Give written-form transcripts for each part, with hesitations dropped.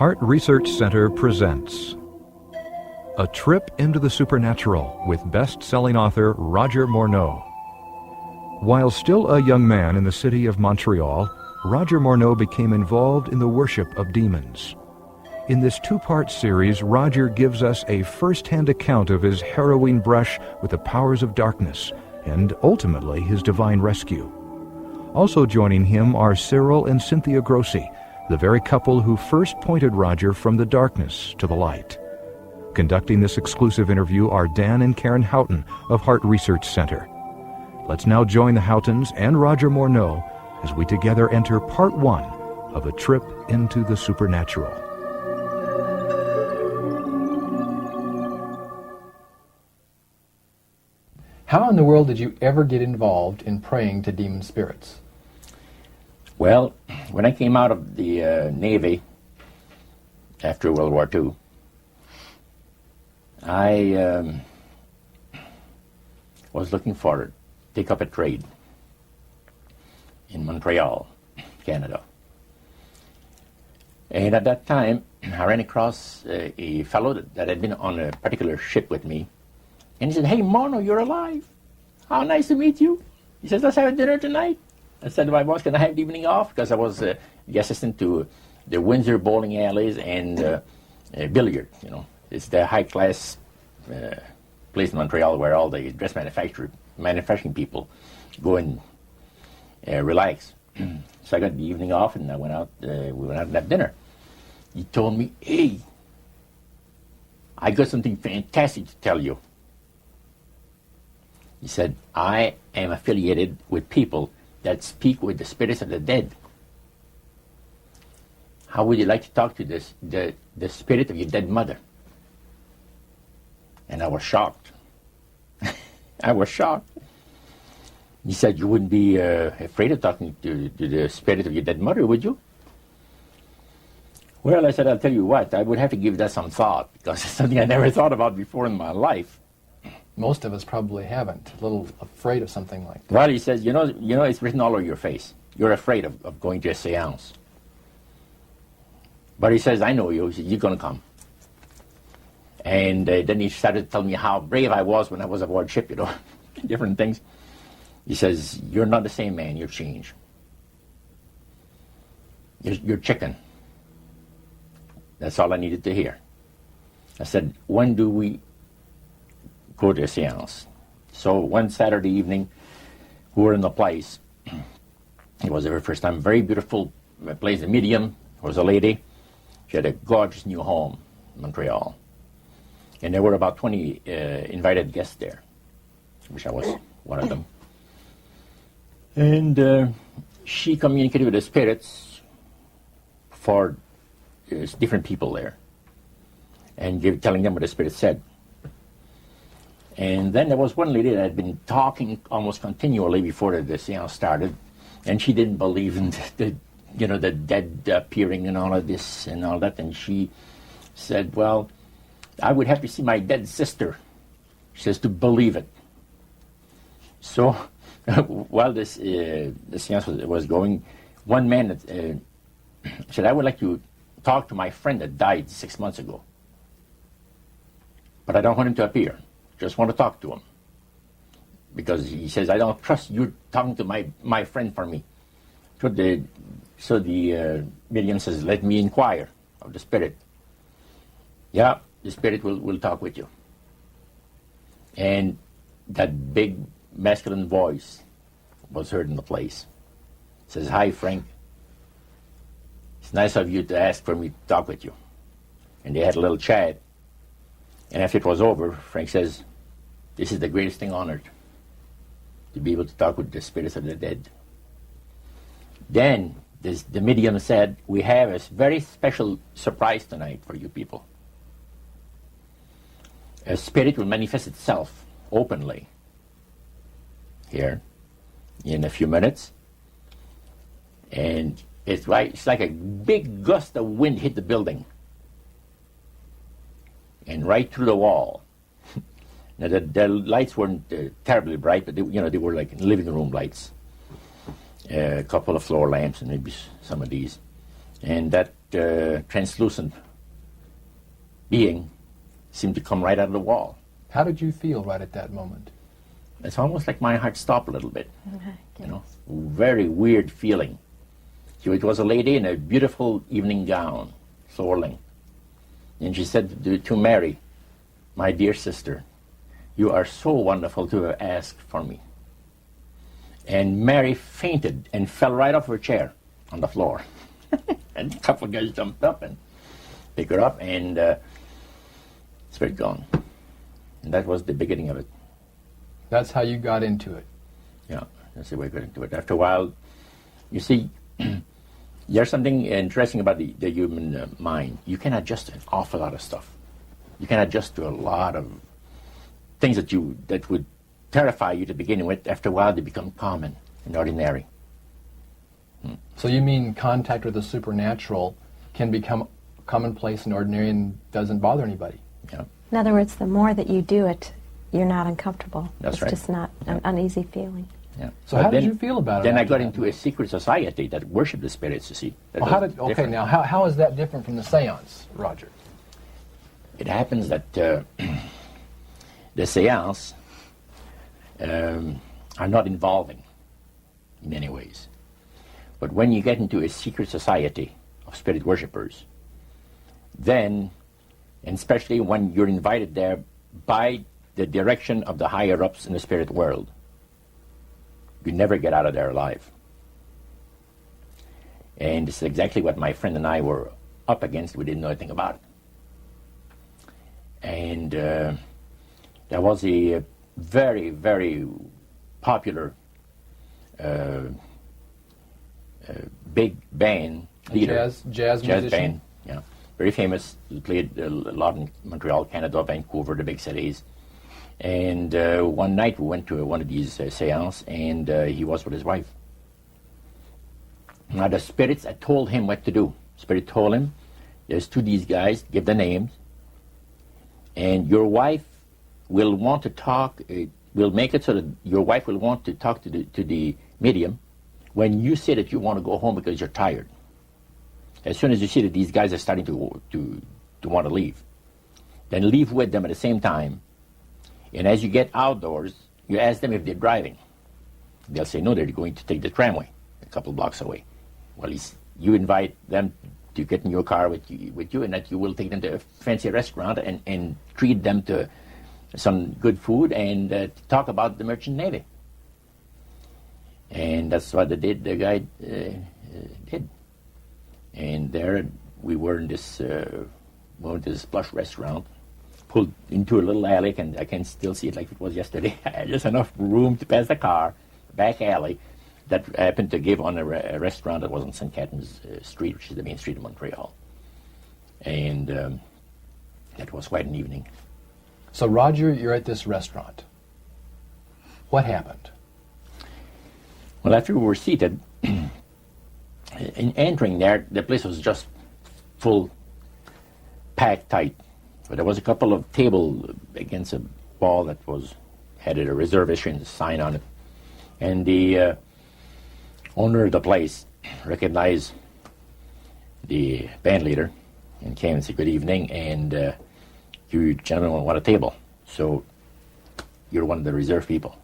Heart Research Center presents A Trip into the Supernatural with best-selling author Roger Morneau. While still a young man in the city of Montreal, Roger Morneau became involved in the worship of demons. In this two-part series, Roger gives us a first-hand account of his harrowing brush with the powers of darkness and ultimately his divine rescue. Also joining him are Cyril and Cynthia Grossi, the very couple who first pointed Roger from the darkness to the light. Conducting this exclusive interview are Dan and Karen Houghton of Heart Research Center. Let's now join the Houghtons and Roger Morneau as we together enter part one of A Trip into the Supernatural. How in the world did you ever get involved in praying to demon spirits? Well, when I came out of the Navy after World War II, I was looking for take up a trade in Montreal, Canada. And at that time, I ran across a fellow that had been on a particular ship with me. And he said, "Hey, Morneau, you're alive. How nice to meet you." He says, "Let's have dinner tonight." I said to my boss, "Can I have the evening off?" Because I was the assistant to the Windsor bowling alleys and billiard. You know, it's the high-class place in Montreal where all the dress manufacturing people go and relax. So I got the evening off, and I went out. We went out and had dinner. He told me, "Hey, I got something fantastic to tell you." He said, "I am affiliated with people that speak with the spirits of the dead. How would you like to talk to the spirit of your dead mother?" And I was shocked. I was shocked. He said, "You wouldn't be afraid of talking to the spirit of your dead mother, would you?" Well, I said, "I'll tell you what, I would have to give that some thought, because it's something I never thought about before in my life." Most of us probably haven't. A little afraid of something like that. Well, he says, you know, it's written all over your face. You're afraid of going to a seance. But he says, "I know you. He says, you're going to come." And then he started to tell me how brave I was when I was aboard ship, you know, different things. He says, "You're not the same man. You're changed. You're chicken." That's all I needed to hear. I said, "When do we go to a seance?" So one Saturday evening, we were in the place. It was the very first time. Very beautiful place. The medium was a lady. She had a gorgeous new home in Montreal. And there were about 20 invited guests there, which I was one of them. And she communicated with the spirits for different people there and telling them what the spirit said. And then there was one lady that had been talking almost continually before the seance started, and she didn't believe in the dead appearing and all of this and all that. And she said, "Well, I would have to see my dead sister," she says, "to believe it." So while the seance was going, one man said, "I would like to talk to my friend that died 6 months ago, but I don't want him to appear. Just want to talk to him. Because," he says, "I don't trust you talking to my friend for me." So the medium says, "Let me inquire of the spirit." "Yeah, the spirit will talk with you." And that big masculine voice was heard in the place. It says, "Hi, Frank. It's nice of you to ask for me to talk with you." And they had a little chat. And after it was over, Frank says, "This is the greatest thing on earth, to be able to talk with the spirits of the dead." Then the medium said, "We have a very special surprise tonight for you people. A spirit will manifest itself openly here in a few minutes. And it's like a big gust of wind hit the building and right through the wall." Now, the lights weren't terribly bright, but they were like living room lights. A couple of floor lamps and maybe some of these. And that translucent being seemed to come right out of the wall. How did you feel right at that moment? It's almost like my heart stopped a little bit. You know, very weird feeling. It was a lady in a beautiful evening gown, swirling. And she said to Mary, "My dear sister, you are so wonderful to have asked for me." And Mary fainted and fell right off her chair on the floor. And a couple of guys jumped up and picked her up, and spirit gone. And that was the beginning of it. That's how you got into it. Yeah, that's the way I got into it. After a while, you see, there's something interesting about the human mind. You can adjust to an awful lot of stuff. You can adjust to a lot of things that would terrify you to begin with. After a while, they become common and ordinary. So you mean contact with the supernatural can become commonplace and ordinary and doesn't bother anybody? Yeah. In other words, the more that you do it, you're not uncomfortable. That's right. It's just not an uneasy feeling. Yeah. So how did you feel about it? Then I after got that? into a secret society that worshipped the spirits, you see. Well, now how is that different from the seance, Roger? It happens that the seance are not involving in many ways. But when you get into a secret society of spirit worshippers, then, and especially when you're invited there by the direction of the higher-ups in the spirit world, you never get out of there alive. And this is exactly what my friend and I were up against. We didn't know anything about it. And there was a very, very popular big band leader. Jazz musician? Band, yeah. Very famous. He played a lot in Montreal, Canada, Vancouver, the big cities. And one night we went to one of these seances, and he was with his wife. Now the spirits had told him what to do. Spirit told him, there's two of these guys, give the names, and your wife will want to talk, we'll make it so that your wife will want to talk to the medium when you say that you want to go home because you're tired. As soon as you see that these guys are starting to want to leave, then leave with them at the same time. And as you get outdoors, you ask them if they're driving. They'll say, no, they're going to take the tramway a couple blocks away. Well, you invite them to get in your car with you, and that you will take them to a fancy restaurant and treat them to some good food and talk about the merchant navy. And that's what the guy did. And there we were in this plush restaurant, pulled into a little alley, and I can still see it like it was yesterday. Just enough room to pass the car, back alley, that happened to give on a restaurant that was on St. Catharines Street, which is the main street of Montreal. And that was quite an evening. So Roger, you're at this restaurant. What happened? Well, after we were seated, in entering there, the place was just full, packed tight. But there was a couple of tables against a wall that had a reservation sign on it. And the owner of the place recognized the band leader and came and said, good evening, and you gentlemen want a table. So you're one of the reserve people.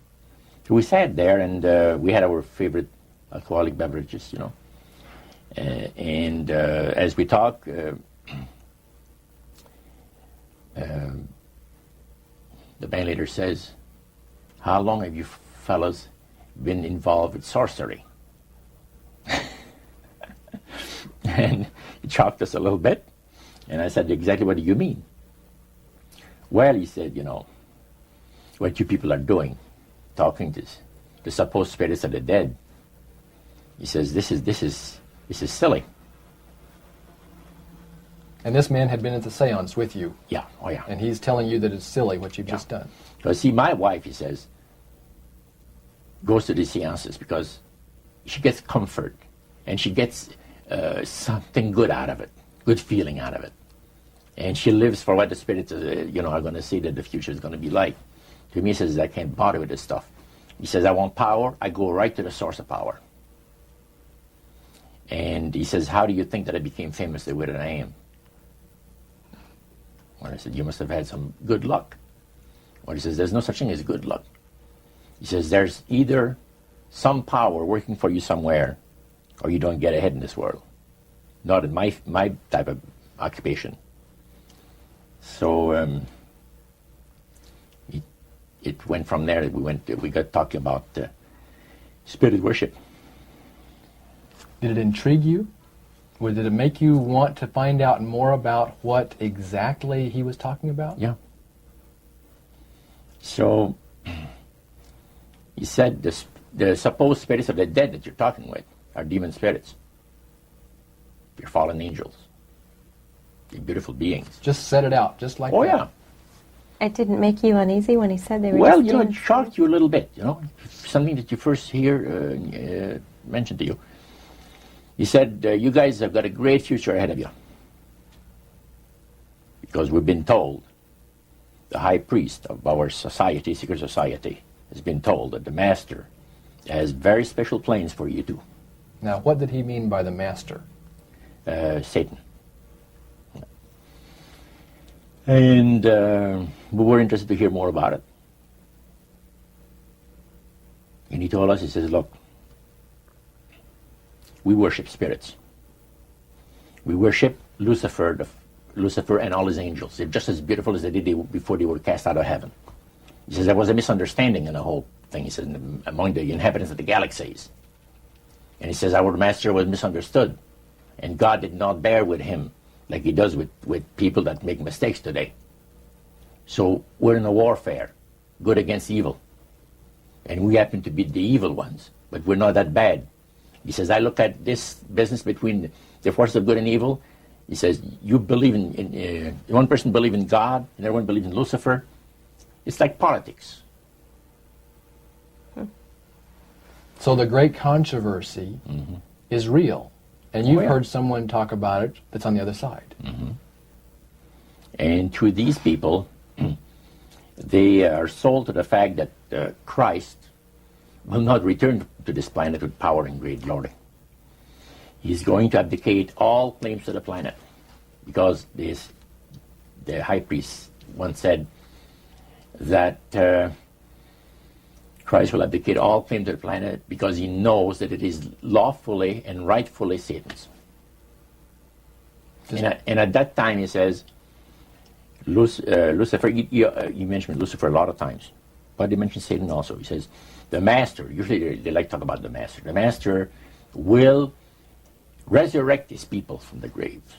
So we sat there, and we had our favorite alcoholic beverages, you know. And as we talked, the band leader says, how long have you fellas been involved with sorcery? And he shocked us a little bit. And I said, exactly what do you mean? Well, he said, you know, what you people are doing, talking to the supposed spirits of the dead. He says, this is silly. And this man had been at the seance with you. Yeah, oh yeah. And he's telling you that it's silly what you've just done. Because see, my wife, he says, goes to these seances because she gets comfort and she gets something good out of it, good feeling out of it. And she lives for what the spirits are going to say that the future is going to be like. To me, he says, I can't bother with this stuff. He says, I want power, I go right to the source of power. And he says, how do you think that I became famous the way that I am? Well, I said, you must have had some good luck. Well, he says, there's no such thing as good luck. He says, there's either some power working for you somewhere, or you don't get ahead in this world. Not in my type of occupation. So it went from there. We got talking about spirit worship. Did it intrigue you? Or did it make you want to find out more about what exactly he was talking about? Yeah. So he said the supposed spirits of the dead that you're talking with are demon spirits. They're fallen angels. They're beautiful beings. Just set it out, just like that. Oh, yeah. It didn't make you uneasy when he said they were Well, just you know, it demons? shocked you a little bit, you know. Something that you first hear mentioned to you. He said, you guys have got a great future ahead of you. Because we've been told, the high priest of our society, secret society, has been told that the master has very special plans for you too. Now, what did he mean by the master? Satan. And we were interested to hear more about it. And he told us, he says, look, we worship spirits. We worship Lucifer and all his angels. They're just as beautiful as they did before they were cast out of heaven. He says there was a misunderstanding in the whole thing, he says, among the inhabitants of the galaxies. And he says our master was misunderstood. And God did not bear with him like he does with people that make mistakes today. So we're in a warfare, good against evil. And we happen to be the evil ones, but we're not that bad. He says, I look at this business between the forces of good and evil. He says, you believe in one person believes in God, and everyone believes in Lucifer. It's like politics. So the great controversy is real. And you've heard someone talk about it that's on the other side. And to these people, they are sold to the fact that Christ will not return to this planet with power and great glory. He's going to abdicate all claims to the planet, because the high priest once said that Christ will abdicate all claim to the planet because he knows that it is lawfully and rightfully Satan's. And at that time, he says, Lucifer, he mentioned Lucifer a lot of times, but he mentioned Satan also. He says, the master, usually they like to talk about the master will resurrect his people from the graves.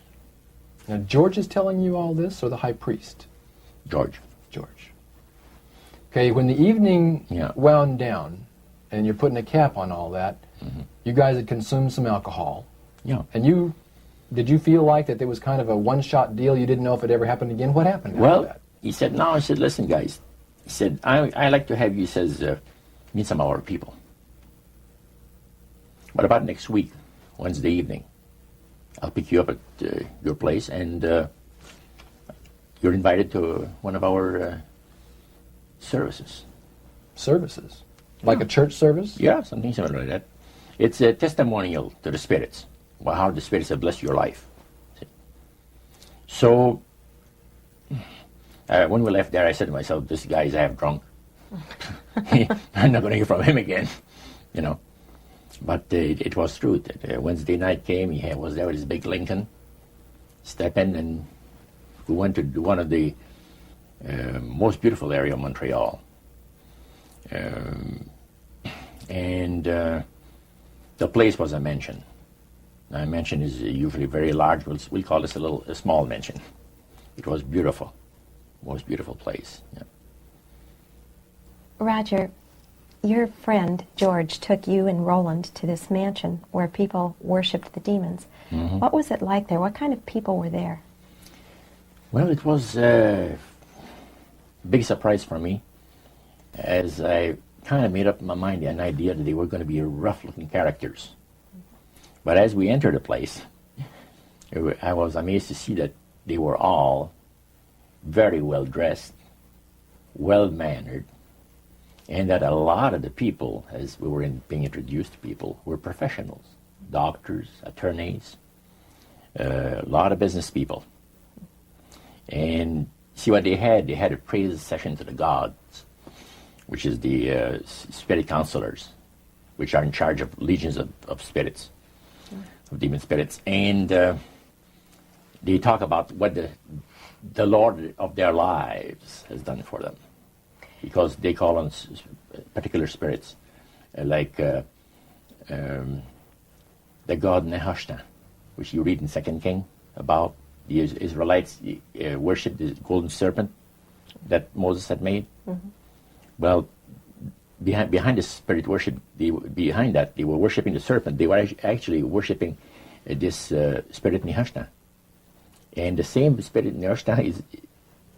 Now, George is telling you all this, or the high priest? George. Okay, when the evening Yeah. wound down, and you're putting a cap on all that, you guys had consumed some alcohol. Yeah. And did you feel like that there was kind of a one-shot deal? You didn't know if it ever happened again? What happened after Well, that? he said, no, I said, listen, guys. He said, I like to have you, he says, meet some of our people. What about next week, Wednesday evening? I'll pick you up at your place, and you're invited to one of our services. Services? Like a church service? Yeah, something similar like that. It's a testimonial to the spirits, about how the spirits have blessed your life. So, when we left there, I said to myself, this guy's half drunk. I'm not going to hear from him again, you know. But it was true. That Wednesday night came, he was there with his big Lincoln, step in, and we went to one of the most beautiful area of Montreal. And the place was a mansion. Now, a mansion is usually very large. We'll call this a small mansion. It was beautiful. Most beautiful place. Yeah. Roger, your friend George took you and Roland to this mansion where people worshipped the demons. What was it like there? What kind of people were there? Well, it was a big surprise for me, as I kind of made up in my mind an idea that they were going to be rough-looking characters. But as we entered the place, I was amazed to see that they were all very well-dressed, well-mannered, and that a lot of the people, as we were being introduced to people, were professionals. doctors, attorneys, a lot of business people. And see what they had? They had a praise session to the gods, which is the spirit counselors, which are in charge of legions of spirits, of demon spirits. And they talk about what the Lord of their lives has done for them, because they call on particular spirits, like the god Nehushtan, which you read in 2 King about. The Israelites worshipped the golden serpent that Moses had made. Mm-hmm. Well, behind the spirit worship, behind that, they were worshipping the serpent. They were actually worshipping this spirit Nehushtan. And the same spirit Nehushtan is,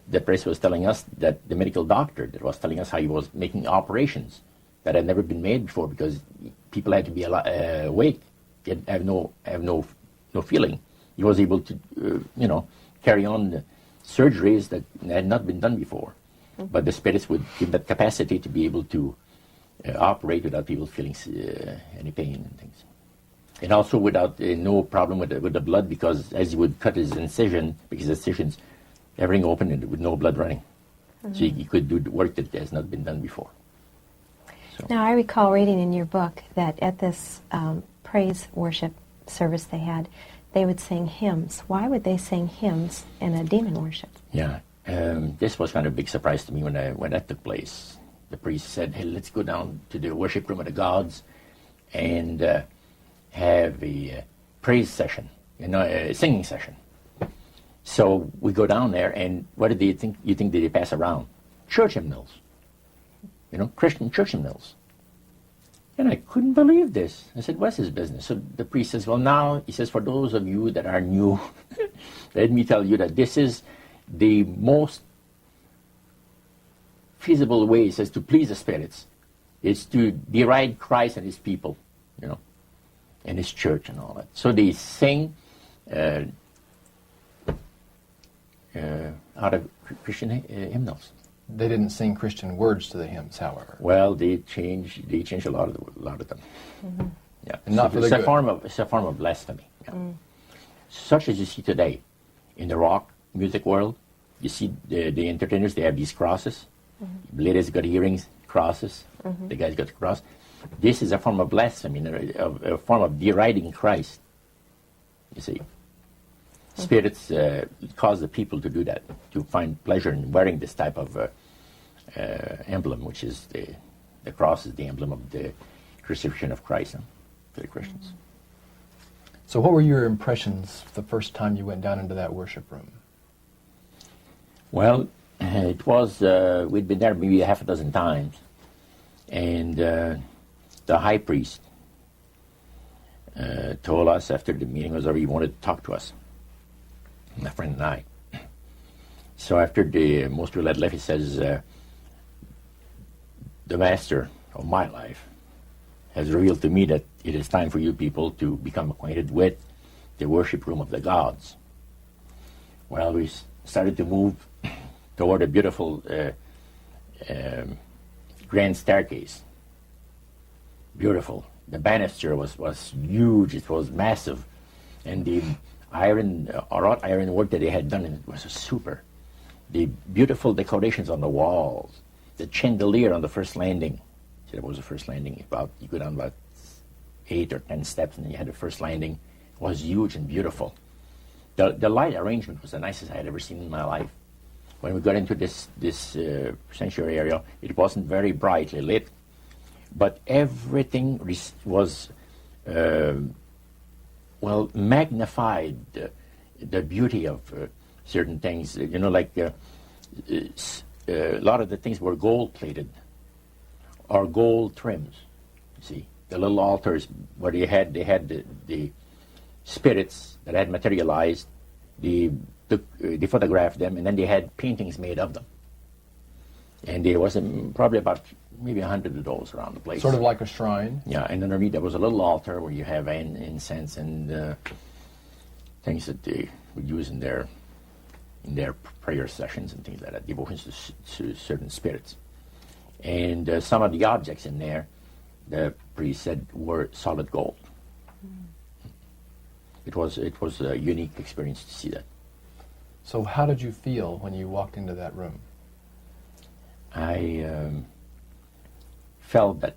the priest was telling us, that the medical doctor that was telling us how he was making operations that had never been made before, because people had to be awake, yet have no feeling. He was able to, carry on the surgeries that had not been done before. Mm-hmm. But the spirits would give that capacity to be able to operate without people feeling any pain and things. And also without no problem with the blood, because as he would cut his incision, because his incisions, everything open and with no blood running. Mm-hmm. So he could do the work that has not been done before. So. Now, I recall reading in your book that at this praise worship service they would sing hymns. Why would they sing hymns in a demon worship? Yeah, this was kind of a big surprise to me when that took place. The priest said, "Hey, let's go down to the worship room of the gods and have a praise session, a singing session." So we go down there, and what did they think? You think they pass around? Church hymnals, Christian church hymnals. And I couldn't believe this. I said, "What's his business?" So the priest says, "Well, now," he says, "for those of you that are new, let me tell you that this is the most feasible way," he says, "to please the spirits. It's to deride Christ and his people, and his church and all that." So they sing out of Christian hymnals. They didn't sing Christian words to the hymns, however. Well, they changed a lot of them. Mm-hmm. Yeah, and not for the good. It's a form of blasphemy. Yeah. Mm. Such as you see today in the rock music world. You see the entertainers; they have these crosses. Mm-hmm. Ladies got earrings, crosses. Mm-hmm. The guys got the cross. This is a form of blasphemy, a form of deriding Christ. You see. Spirits cause the people to do that, to find pleasure in wearing this type of emblem, which is the cross is the emblem of the crucifixion of Christ to the Christians. So what were your impressions the first time you went down into that worship room? Well, it was, we'd been there maybe half a dozen times, and the high priest told us after the meeting was over, he wanted to talk to us. My friend and I. So after most people had left, he says, "The master of my life has revealed to me that it is time for you people to become acquainted with the worship room of the gods." Well, we started to move toward a beautiful grand staircase. Beautiful. The banister was huge. It was massive. And the wrought iron work that they had done in it was super. The beautiful decorations on the walls, the chandelier on the first landing. See, that was the first landing. You go down about 8 or 10 steps, and you had the first landing. It was huge and beautiful. The light arrangement was the nicest I had ever seen in my life. When we got into this sanctuary area, it wasn't very brightly lit, but everything was magnified the beauty of certain things. Like a lot of the things were gold-plated or gold trims. You see, the little altars where they had the spirits that had materialized. They photographed them, and then they had paintings made of them. And there was probably about maybe 100 of those around the place. Sort of like a shrine. Yeah, and underneath there was a little altar where you have incense and things that they would use in their prayer sessions and things like that, devotions to certain spirits. And some of the objects in there, the priest said, were solid gold. It was a unique experience to see that. So how did you feel when you walked into that room? I felt that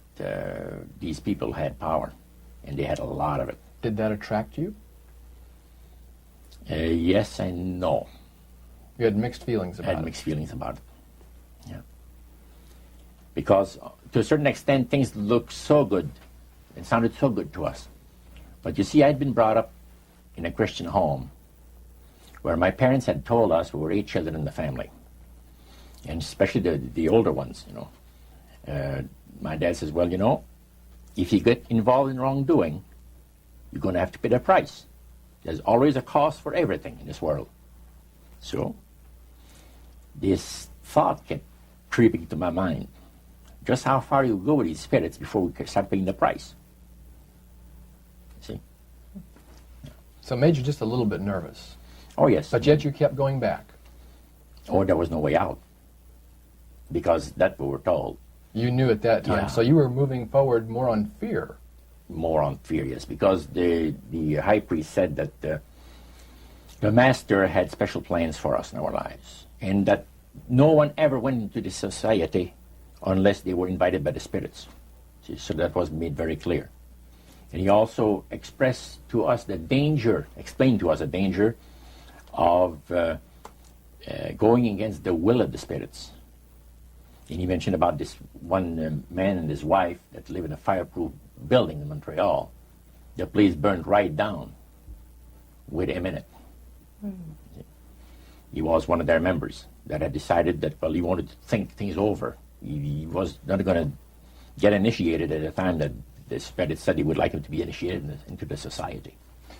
these people had power, and they had a lot of it. Did that attract you? Yes and no. You had mixed feelings I about had it. mixed feelings about it. Yeah. Because to a certain extent, things looked so good. It sounded so good to us. But you see, I'd been brought up in a Christian home where my parents had told us we were 8 children in the family. And especially the older ones, you know. My dad says, well, you know, if you get involved in wrongdoing, you're going to have to pay the price. There's always a cost for everything in this world. So, this thought kept creeping into my mind. Just how far you go with these spirits before we start paying the price. See? So it made you just a little bit nervous. Oh, yes. But yet you kept going back. Or there was no way out. Because that's what we're told. You knew at that time. Yeah. So you were moving forward more on fear. More on fear, yes. Because the high priest said that the master had special plans for us in our lives. And that no one ever went into this society unless they were invited by the spirits. See, so that was made very clear. And he also expressed to us the danger, explained to us the danger of going against the will of the spirits. And he mentioned about this one man and his wife that live in a fireproof building in Montreal. The place burned right down with him in it. He was one of their members that had decided that, well, he wanted to think things over. He was not going to get initiated at a time that the spirit said he would like him to be initiated into the society.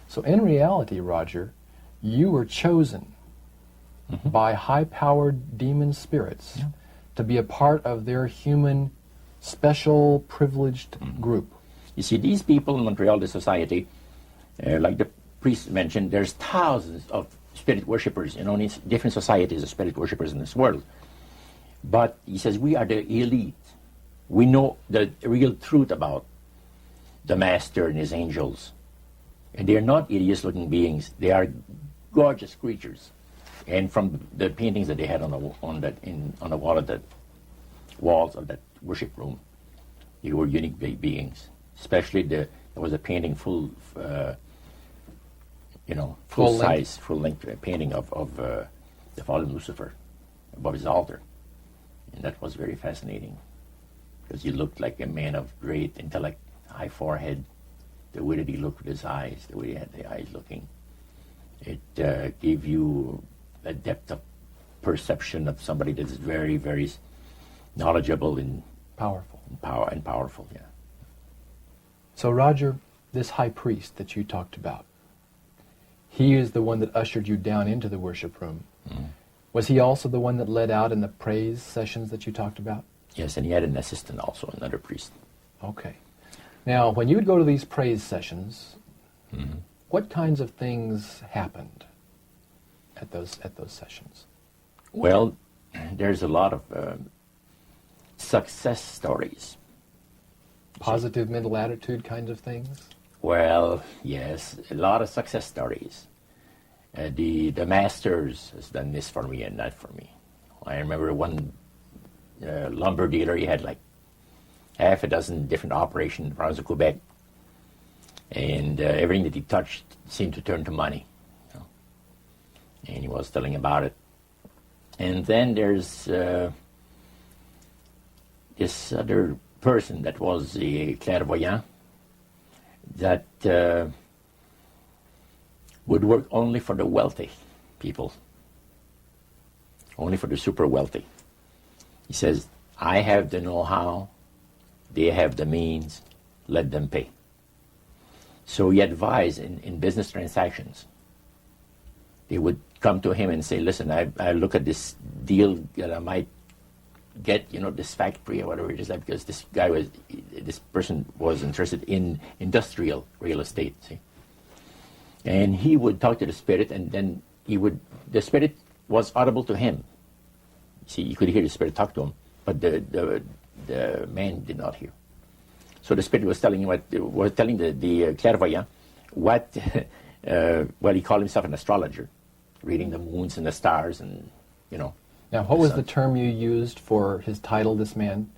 So in reality, Roger, you were chosen by high-powered demon spirits to be a part of their human, special, privileged group. You see, these people in Montreal, the society, like the priest mentioned, there's thousands of spirit worshippers in only different societies of spirit worshippers in this world. But he says we are the elite. We know the real truth about the master and his angels. And they're not hideous-looking beings. They are gorgeous creatures. And from the paintings that they had on the wall of the walls of that worship room, they were unique beings. Especially there was a painting full size, full-length painting of the fallen Lucifer above his altar. And that was very fascinating because he looked like a man of great intellect, high forehead, the way that he looked with his eyes, the way he had the eyes looking. It gave you a depth of perception of somebody that is very, very knowledgeable and Powerful. powerful, yeah. So Roger, this high priest that you talked about, he is the one that ushered you down into the worship room. Was he also the one that led out in the praise sessions that you talked about? Yes, and he had an assistant also, another priest. Okay. Now, when you would go to these praise sessions, what kinds of things happened at those sessions? Well, there's a lot of success stories. Positive mental attitude kinds of things? Well, yes, a lot of success stories. The masters has done this for me and that for me. I remember one lumber dealer, he had like half a dozen different operations in the province of Quebec. And everything that he touched seemed to turn to money. You know? And he was telling about it. And then there's this other person that was a clairvoyant that would work only for the wealthy people, only for the super wealthy. He says, I have the know-how, they have the means, let them pay. So he advised in business transactions. They would come to him and say, listen, I look at this deal that I might get, this factory or whatever it is, because this person was interested in industrial real estate, see. And he would talk to the spirit, and then the spirit was audible to him. See, you could hear the spirit talk to him, but the man did not hear. So the spirit was telling him the clairvoyant what well, he called himself an astrologer, reading the moons and the stars and, you know. Now, what was the term you used for his title, this man?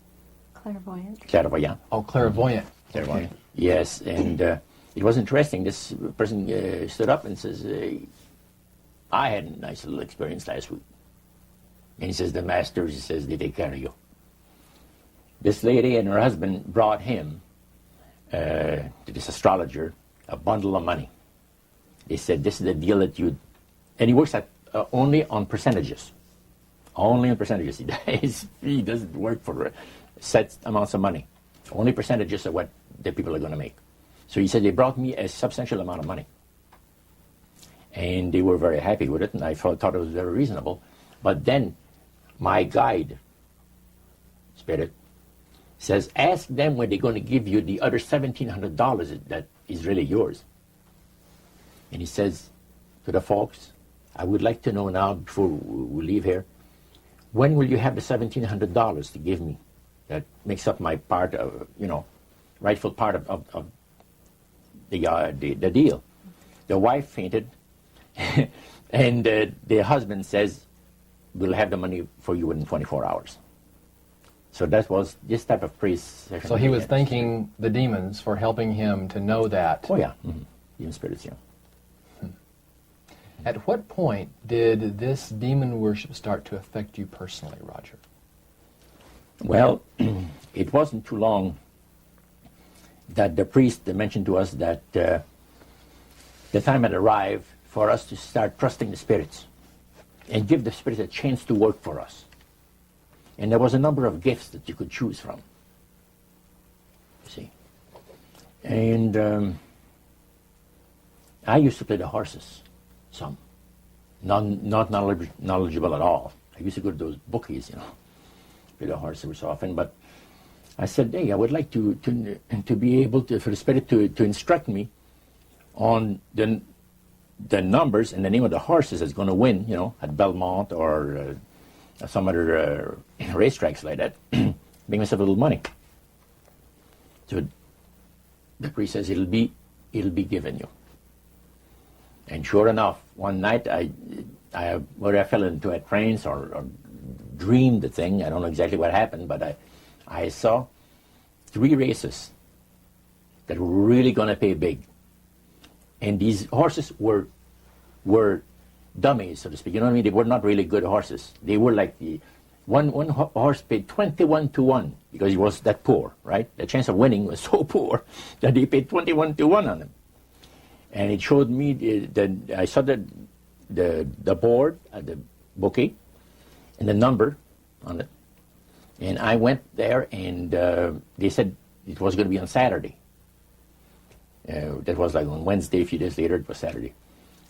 Clairvoyant. Clairvoyant. Oh, clairvoyant. Clairvoyant. Yes, and it was interesting. This person stood up and says, I had a nice little experience last week. And he says, the masters, he says, they take care of you. This lady and her husband brought him, to this astrologer, a bundle of money. They said, this is the deal that you... And he works at only on percentages. Only on percentages. He doesn't work for set amounts of money. Only percentages of what the people are going to make. So he said, they brought me a substantial amount of money. And they were very happy with it, and I thought it was very reasonable. But then my guide, Spirit, says, ask them when they're going to give you the other $1,700 that is really yours. And he says to the folks, I would like to know now, before we leave here, when will you have the $1,700 to give me? That makes up my part of, rightful part of the deal. The wife fainted, and the husband says, we'll have the money for you in 24 hours. So that was this type of priest. So he was thanking the demons for helping him to know that. Oh, yeah. Mm-hmm. Demon spirits, yeah. At what point did this demon worship start to affect you personally, Roger? Well, it wasn't too long that the priest mentioned to us that the time had arrived for us to start trusting the spirits and give the spirits a chance to work for us. And there was a number of gifts that you could choose from, you see. And I used to play the horses, some. Not knowledgeable at all. I used to go to those bookies, play the horse every so often. But I said, hey, I would like to be able to, for the spirit to instruct me on the numbers and the name of the horses that's going to win, at Belmont or some other racetracks like that. Make myself a little money. So the priest says, it'll be given you. And sure enough, one night whether I fell into a trance or dreamed the thing, I don't know exactly what happened, but I saw 3 races that were really going to pay big. And these horses were dummies, so to speak. You know what I mean? They were not really good horses. They were like the one horse paid 21 to 1 because he was that poor, right? The chance of winning was so poor that they paid 21 to 1 on him. And it showed me I saw the board at the bookie and the number on it. And I went there, and they said it was going to be on Saturday. That was like on Wednesday. A few days later, it was Saturday.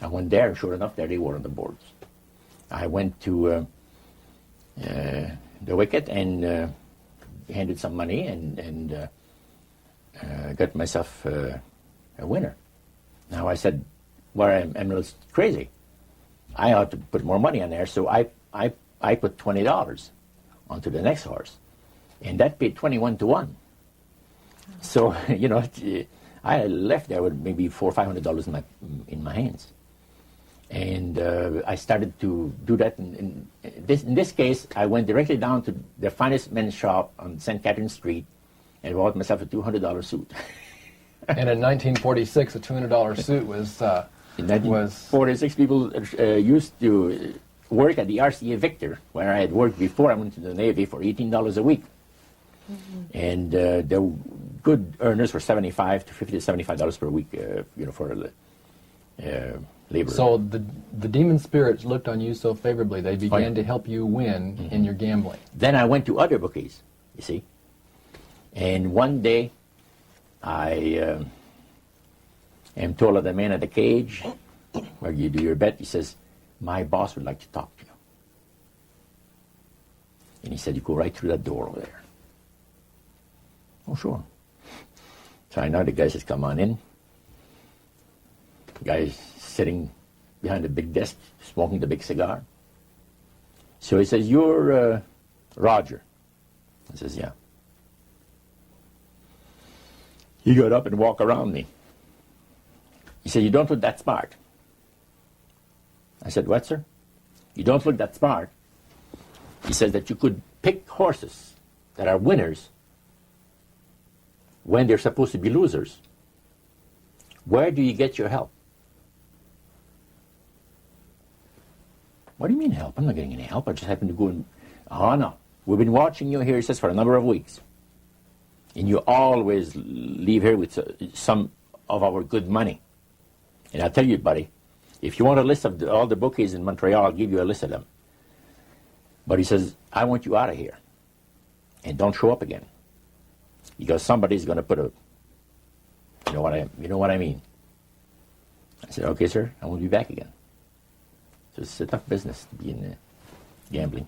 I went there, and sure enough, there they were on the boards. I went to the wicket and handed some money and got myself a winner. Now I said, well, I'm a little crazy. I ought to put more money on there, so I put $20 onto the next horse, and that paid 21 to 1. So I left there with maybe $400 or $500 in my hands, and I started to do that. In this case, I went directly down to the finest men's shop on St. Catherine Street, and bought myself a $200 suit. And in 1946, a $200 suit was... in 1946, people used to work at the RCA Victor, where I had worked before I went to the Navy, for $18 a week. Mm-hmm. And the good earners were $75 to $50 to $75 per week, for labor. So the demon spirits looked on you so favorably, they began to help you win in your gambling. Then I went to other bookies, you see. And one day, I am told of the man at the cage where you do your bet. He says, my boss would like to talk to you. And he said, you go right through that door over there. Oh, sure. So I know the guy says, come on in. The guy's sitting behind the big desk, smoking the big cigar. So he says, you're Roger. I says, yeah. He got up and walked around me. He said, you don't look that smart. I said, what, sir? You don't look that smart. He says that you could pick horses that are winners when they're supposed to be losers. Where do you get your help? What do you mean help? I'm not getting any help. I just happen to go and... Oh, no. We've been watching you here, he says, for a number of weeks. And you always leave here with some of our good money. And I'll tell you, buddy, if you want a list of all the bookies in Montreal, I'll give you a list of them. But he says, I want you out of here. And don't show up again. Because somebody's going to put a... You know what I mean? I said, okay, sir, I won't be back again. So it's a tough business to be in gambling.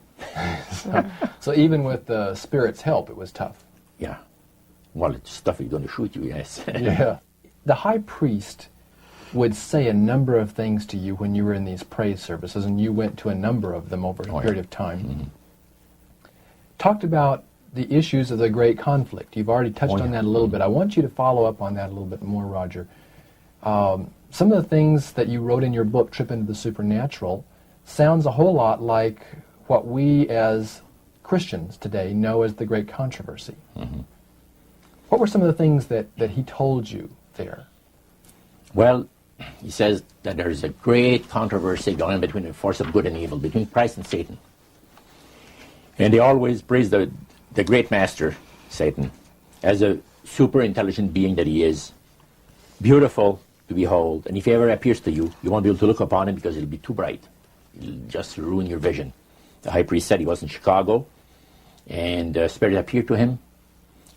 So even with the Spirit's help, it was tough. Yeah. Well, it's stuff is going to shoot you, yes. Yeah. The high priest would say a number of things to you when you were in these praise services, and you went to a number of them over a period of time. Mm-hmm. Talked about the issues of the great conflict. You've already touched on that a little bit. I want you to follow up on that a little bit more, Roger. Some of the things that you wrote in your book, Trip into the Supernatural, sounds a whole lot like what we as Christians today know as the Great Controversy. Mm-hmm. What were some of the things that he told you there? Well, he says that there's a great controversy going on between the force of good and evil, between Christ and Satan. And they always praise the great master, Satan, as a super intelligent being that he is, beautiful to behold. And if he ever appears to you, you won't be able to look upon him because it'll be too bright. It'll just ruin your vision. The high priest said he was in Chicago, and the Spirit appeared to him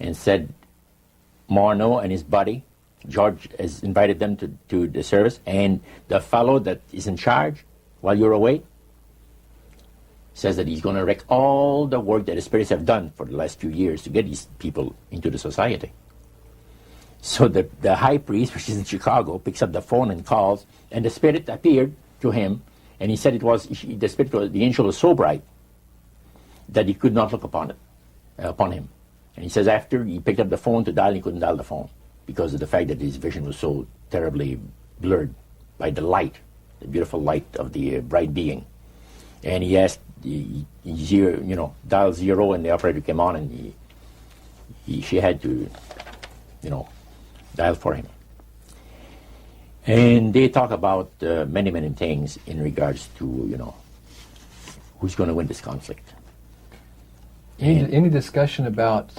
and said, Morneau and his buddy, George, has invited them to the service, and the fellow that is in charge while you're away says that he's going to wreck all the work that the spirits have done for the last few years to get these people into the society. So the high priest, which is in Chicago, picks up the phone and calls, and the spirit appeared to him, and he said the angel was so bright that he could not look upon him. And he says after he picked up the phone to dial, he couldn't dial the phone because of the fact that his vision was so terribly blurred by the light, the beautiful light of the bright being. And he asked, dial 0, and the operator came on, and she had to, dial for him. And they talk about many, many things in regards to, who's going to win this conflict. Any discussion about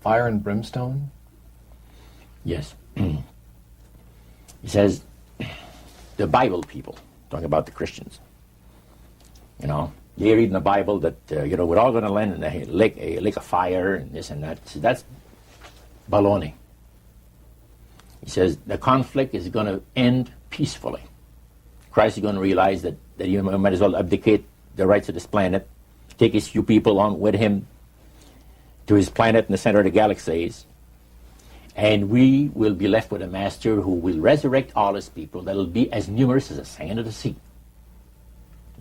fire and brimstone? Yes. He says, the Bible people, talking about the Christians, they read in the Bible that, we're all going to land in a lake of fire and this and that. So that's baloney. He says the conflict is going to end peacefully. Christ is going to realize that he might as well abdicate the rights of this planet, take his few people on with him to his planet in the center of the galaxies, and we will be left with a master who will resurrect all his people that will be as numerous as the sand of the sea.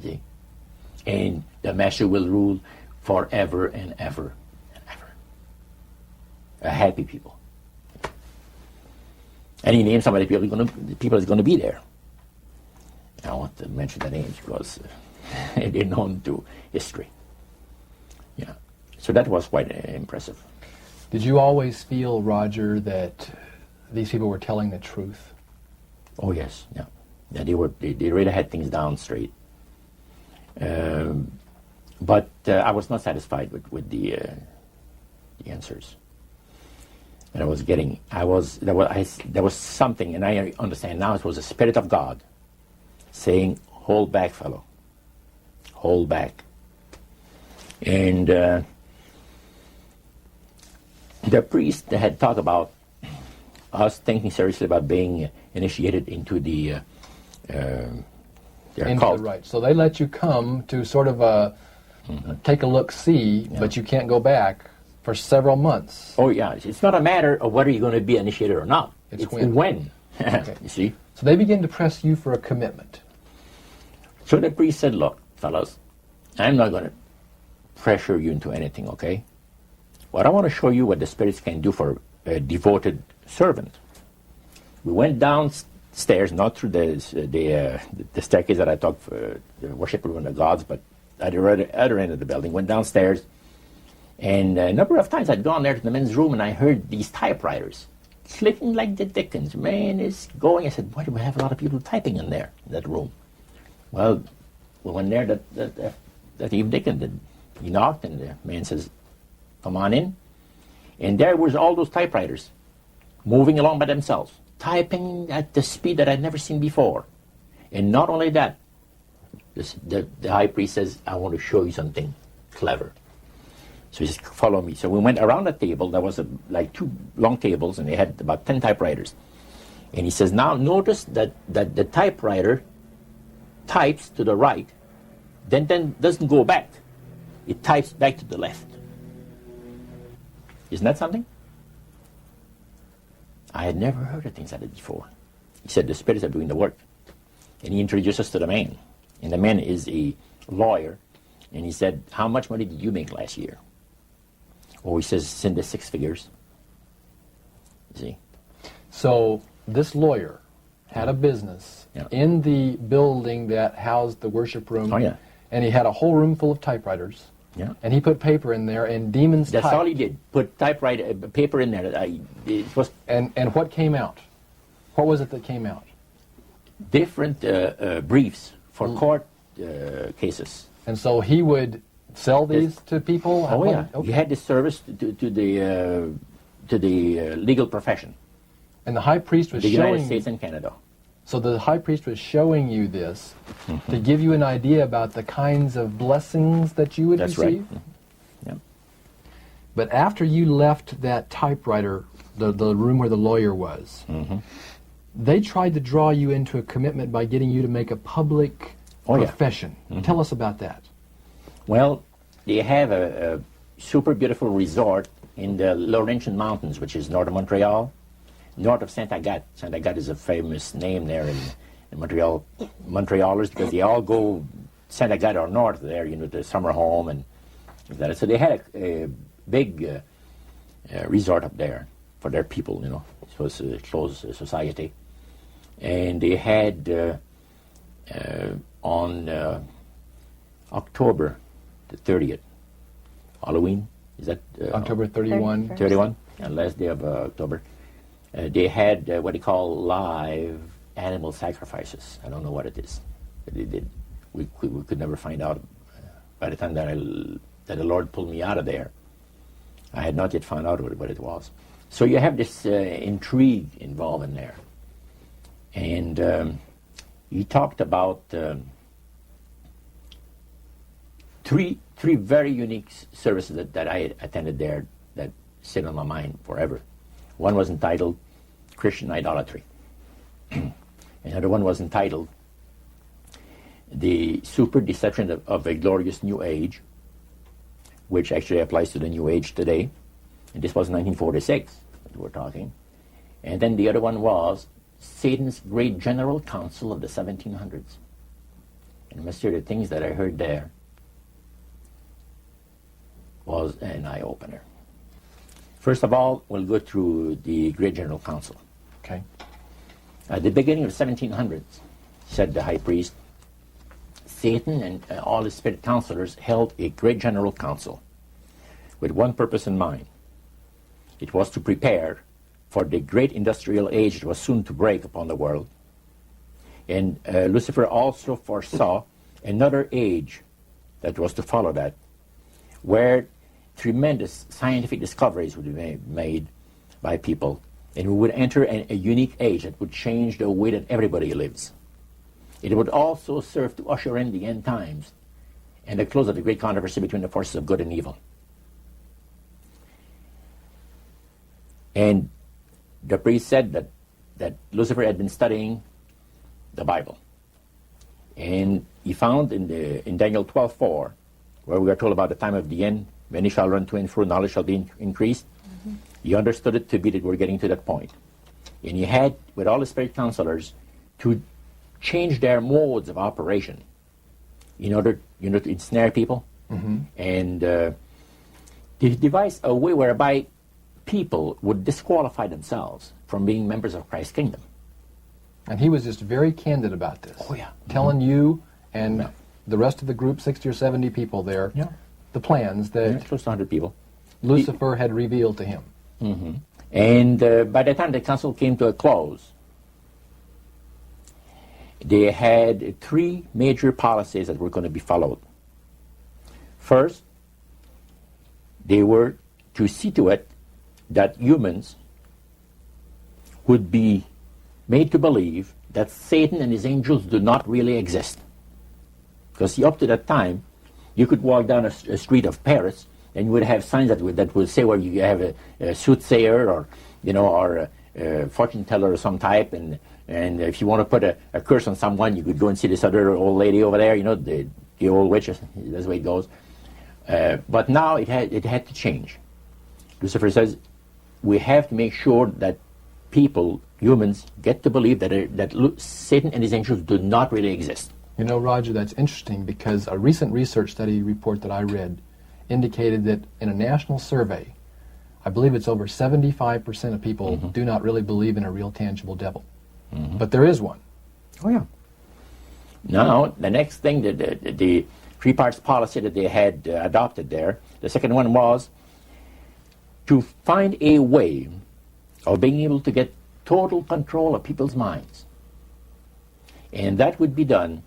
See? And the master will rule forever and ever and ever. A happy people. And he named some of the people that's going to be there. I don't want to mention the names because they're known to history. Yeah. So that was quite impressive. Did you always feel, Roger, that these people were telling the truth? Oh yes, yeah. Yeah, they really had things down straight. But I was not satisfied with the answers. And there was something, and I understand now it was the Spirit of God saying, hold back, fellow. Hold back. And the priest had talked about us thinking seriously about being initiated into their cult. Right. So they let you come to sort of take a look-see, but you can't go back for several months. Oh, yeah. It's not a matter of whether you're going to be initiated or not. It's when. Okay. You see? So they begin to press you for a commitment. So the priest said, look, fellas, I'm not going to pressure you into anything, okay? But I want to show you what the spirits can do for a devoted servant. We went down stairs, not through the staircase that I took for the worship room of the gods, but at the other end of the building. Went downstairs, and a number of times I'd gone there to the men's room, and I heard these typewriters clicking like the dickens. Man, it's going. I said, why do we have a lot of people typing in there, in that room? Well, we went there that evening, and he knocked, and the man says, come on in. And there was all those typewriters moving along by themselves, typing at the speed that I'd never seen before. And not only that, the high priest says, I want to show you something clever. So he says, follow me. So we went around the table. There was like 2 long tables, and they had about 10 typewriters. And he says, now notice that the typewriter types to the right, then doesn't go back. It types back to the left. Isn't that something? I had never heard of things like that before. He said, the spirits are doing the work. And he introduced us to the man. And the man is a lawyer. And he said, how much money did you make last year? Oh, he says, it's in the 6 figures. You see? So this lawyer had a business in the building that housed the worship room. Oh, yeah. And he had a whole room full of typewriters. Yeah. And he put paper in there, and demons That's typed. all he did. Put typewriter paper in there. It was And what came out? What was it that came out? different briefs for court cases. And so he would sell these to people? Oh yeah, Okay. he had this service to the legal profession, And the high priest was the United showing... States and Canada. So the high priest was showing you this to give you an idea about the kinds of blessings that you would That's receive? right. Yeah. But after you left that typewriter, the room where the lawyer was, they tried to draw you into a commitment by getting you to make a public profession. Tell us about that. Well, they have a super beautiful resort in the Laurentian Mountains, which is north of Montreal, north of Saint Agathe. Saint Agathe is a famous name there in Montreal. Montrealers, because they all go Saint Agathe or north there, you know, the summer home and that. So they had a big resort up there for their people, you know. It was a closed society. And they had on October the 30th, Halloween, is that? October 31. 31, last day of October. They had what they call live animal sacrifices. I don't know what it is, but they did. We could never find out. By the time that the Lord pulled me out of there, I had not yet found out what it was. So you have this intrigue involved in there. And he talked about three very unique services that I attended there that sit on my mind forever. One was entitled Christian Idolatry. Another one was entitled The Super Deception of a Glorious New Age, which actually applies to the New Age today. And this was 1946 that we're talking. And then the other one was Satan's Great General Council of the 1700s. And I must say the things that I heard there was an eye-opener. First of all, we'll go through the Great General Council. Okay. At the beginning of the 1700s, said the high priest, Satan and all his spirit counselors held a Great General Council with one purpose in mind. It was to prepare for the great industrial age that was soon to break upon the world. And Lucifer also foresaw another age that was to follow that, where tremendous scientific discoveries would be made by people, and we would enter a unique age that would change the way that everybody lives. It would also serve to usher in the end times and the close of the great controversy between the forces of good and evil. And the priest said that Lucifer had been studying the Bible. And he found in Daniel 12:4, where we are told about the time of the end, many shall run to and fro, knowledge shall be increased. He understood it to be that we're getting to that point. And he had, with all the spirit counselors, to change their modes of operation in order, to ensnare people. And he devised a way whereby people would disqualify themselves from being members of Christ's kingdom. And he was just very candid about this. Oh, yeah. Telling you and Yeah. the rest of the group, 60 or 70 people there, Yeah. the plans that Close to 100 people. Lucifer had revealed to him. And by the time the council came to a close, they had three major policies that were going to be followed. First, they were to see to it that humans would be made to believe that Satan and his angels do not really exist. Because up to that time, you could walk down a street of Paris and you would have signs that would say where you have a soothsayer or, or a fortune teller of some type, and if you want to put a curse on someone, you could go and see this other old lady over there, the old witch. That's the way it goes. But now it had to change. Lucifer says we have to make sure that people, humans, get to believe that Satan and his angels do not really exist. You know, Roger, that's interesting because a recent research study report that I read indicated that in a national survey, I believe it's over 75% of people do not really believe in a real tangible devil. But there is one. Oh, yeah. Now, the next thing, the three parts policy that they had adopted there, the second one was to find a way of being able to get total control of people's minds. And that would be done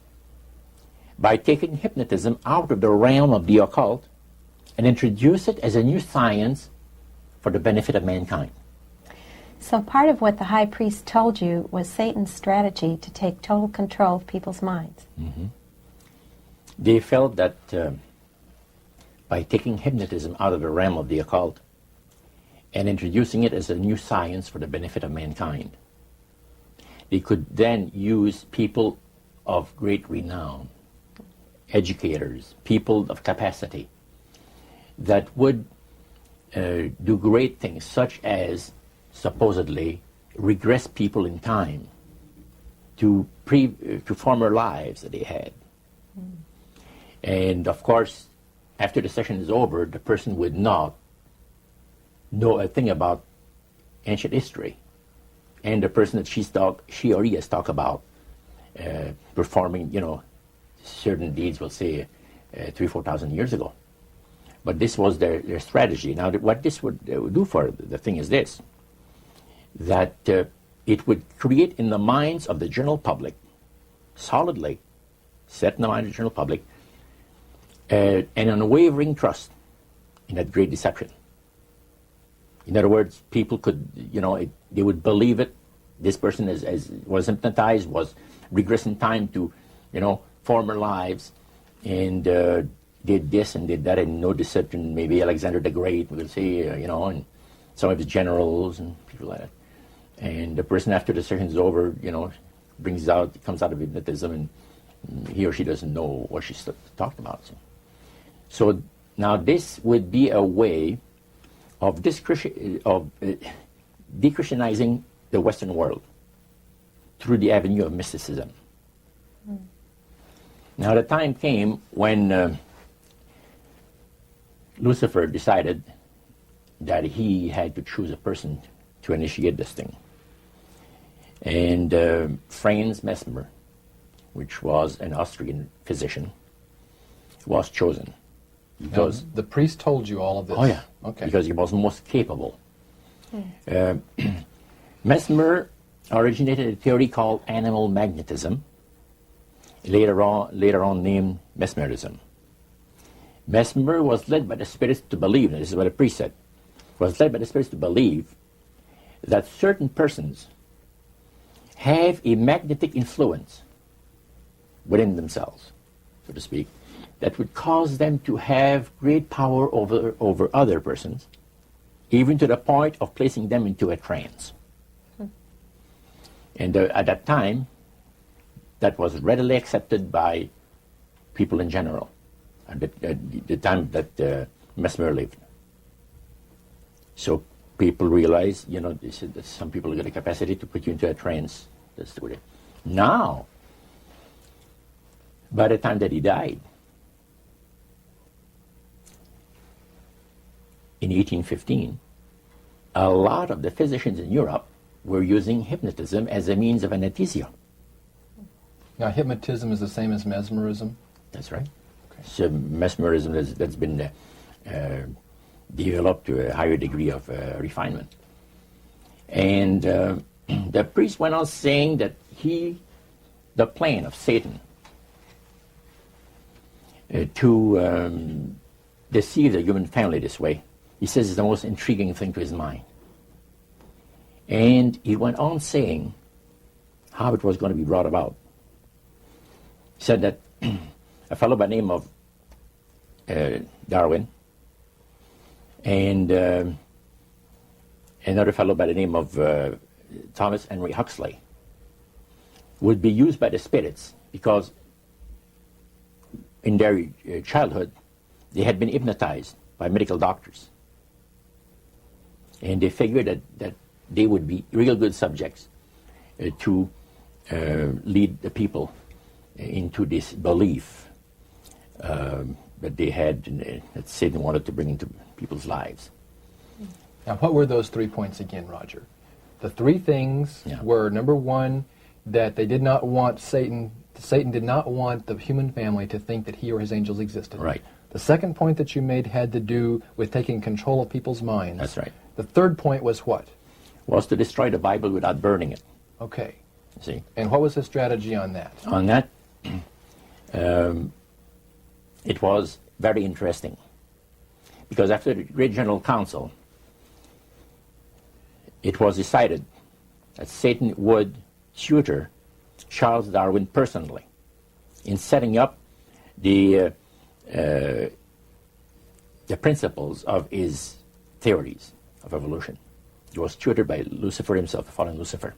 by taking hypnotism out of the realm of the occult and introduce it as a new science for the benefit of mankind. So part of what the high priest told you was Satan's strategy to take total control of people's minds. They felt that by taking hypnotism out of the realm of the occult and introducing it as a new science for the benefit of mankind, they could then use people of great renown, educators, people of capacity, that would do great things, such as supposedly regress people in time to former lives that they had. And of course, after the session is over, the person would not know a thing about ancient history. And the person that she or he has talked about performing, certain deeds, we'll say 3,000-4,000 years ago. But this was their strategy. Now, what this would do for the thing is this, that it would create in the minds of the general public, solidly set in the mind of the general public, an unwavering trust in that great deception. In other words, people could, they would believe it. This person was hypnotized, was regressing time to, former lives, and did this and did that, and no deception. Maybe Alexander the Great, we will say, and some of his generals and people like that. And the person, after the session is over, comes out of hypnotism, and he or she doesn't know what she's talked about. So now this would be a way of de-Christianizing the Western world through the avenue of mysticism. Now the time came when Lucifer decided that he had to choose a person to initiate this thing. And Franz Mesmer, which was an Austrian physician, was chosen. Because the priest told you all of this? Oh, yeah. Okay. Because he was most capable. Mesmer originated a theory called animal magnetism, later on named mesmerism. Mesmer was led by the spirits to believe, and this is what the priest said, was led by the spirits to believe that certain persons have a magnetic influence within themselves, so to speak, that would cause them to have great power over other persons, even to the point of placing them into a trance. And at that time, that was readily accepted by people in general, at the time that Mesmer lived. So people realized, they said that some people got a capacity to put you into a trance. That's the way. Now, by the time that he died, in 1815, a lot of the physicians in Europe were using hypnotism as a means of anesthesia. Now, hypnotism is the same as mesmerism? That's right. Okay. So mesmerism that's been developed to a higher degree of refinement. And the priest went on saying that the plan of Satan to deceive the human family this way, he says is the most intriguing thing to his mind. And he went on saying how it was going to be brought about. He said that a fellow by the name of Darwin and another fellow by the name of Thomas Henry Huxley would be used by the spirits because in their childhood they had been hypnotized by medical doctors. And they figured that they would be real good subjects to lead the people into this belief that they had, that Satan wanted to bring into people's lives. Now, what were those 3 points again, Roger? The 3 things were, number 1, that they did not want Satan did not want the human family to think that he or his angels existed. Right. The second point that you made had to do with taking control of people's minds. That's right. The third point was what? Was to destroy the Bible without burning it. Okay. See? And what was his strategy on that? On that, it was very interesting. Because after the Great General Council, it was decided that Satan would tutor Charles Darwin personally in setting up the principles of his theories of evolution. He was tutored by Lucifer himself, the fallen Lucifer.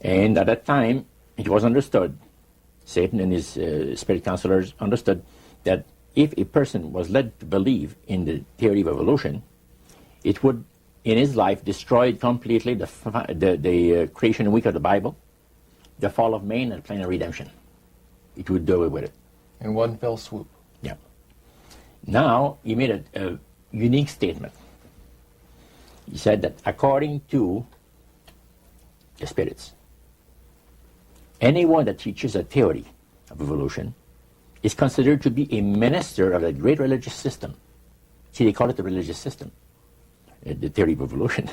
And at that time, it was understood, Satan and his spirit counselors understood, that if a person was led to believe in the theory of evolution, it would, in his life, destroy completely the creation week of the Bible, the fall of man, and the plan of redemption. It would do away with it. In one fell swoop. Yeah. Now, he made a unique statement. He said that according to the spirits, anyone that teaches a theory of evolution is considered to be a minister of a great religious system. See, they call it the religious system, the theory of evolution,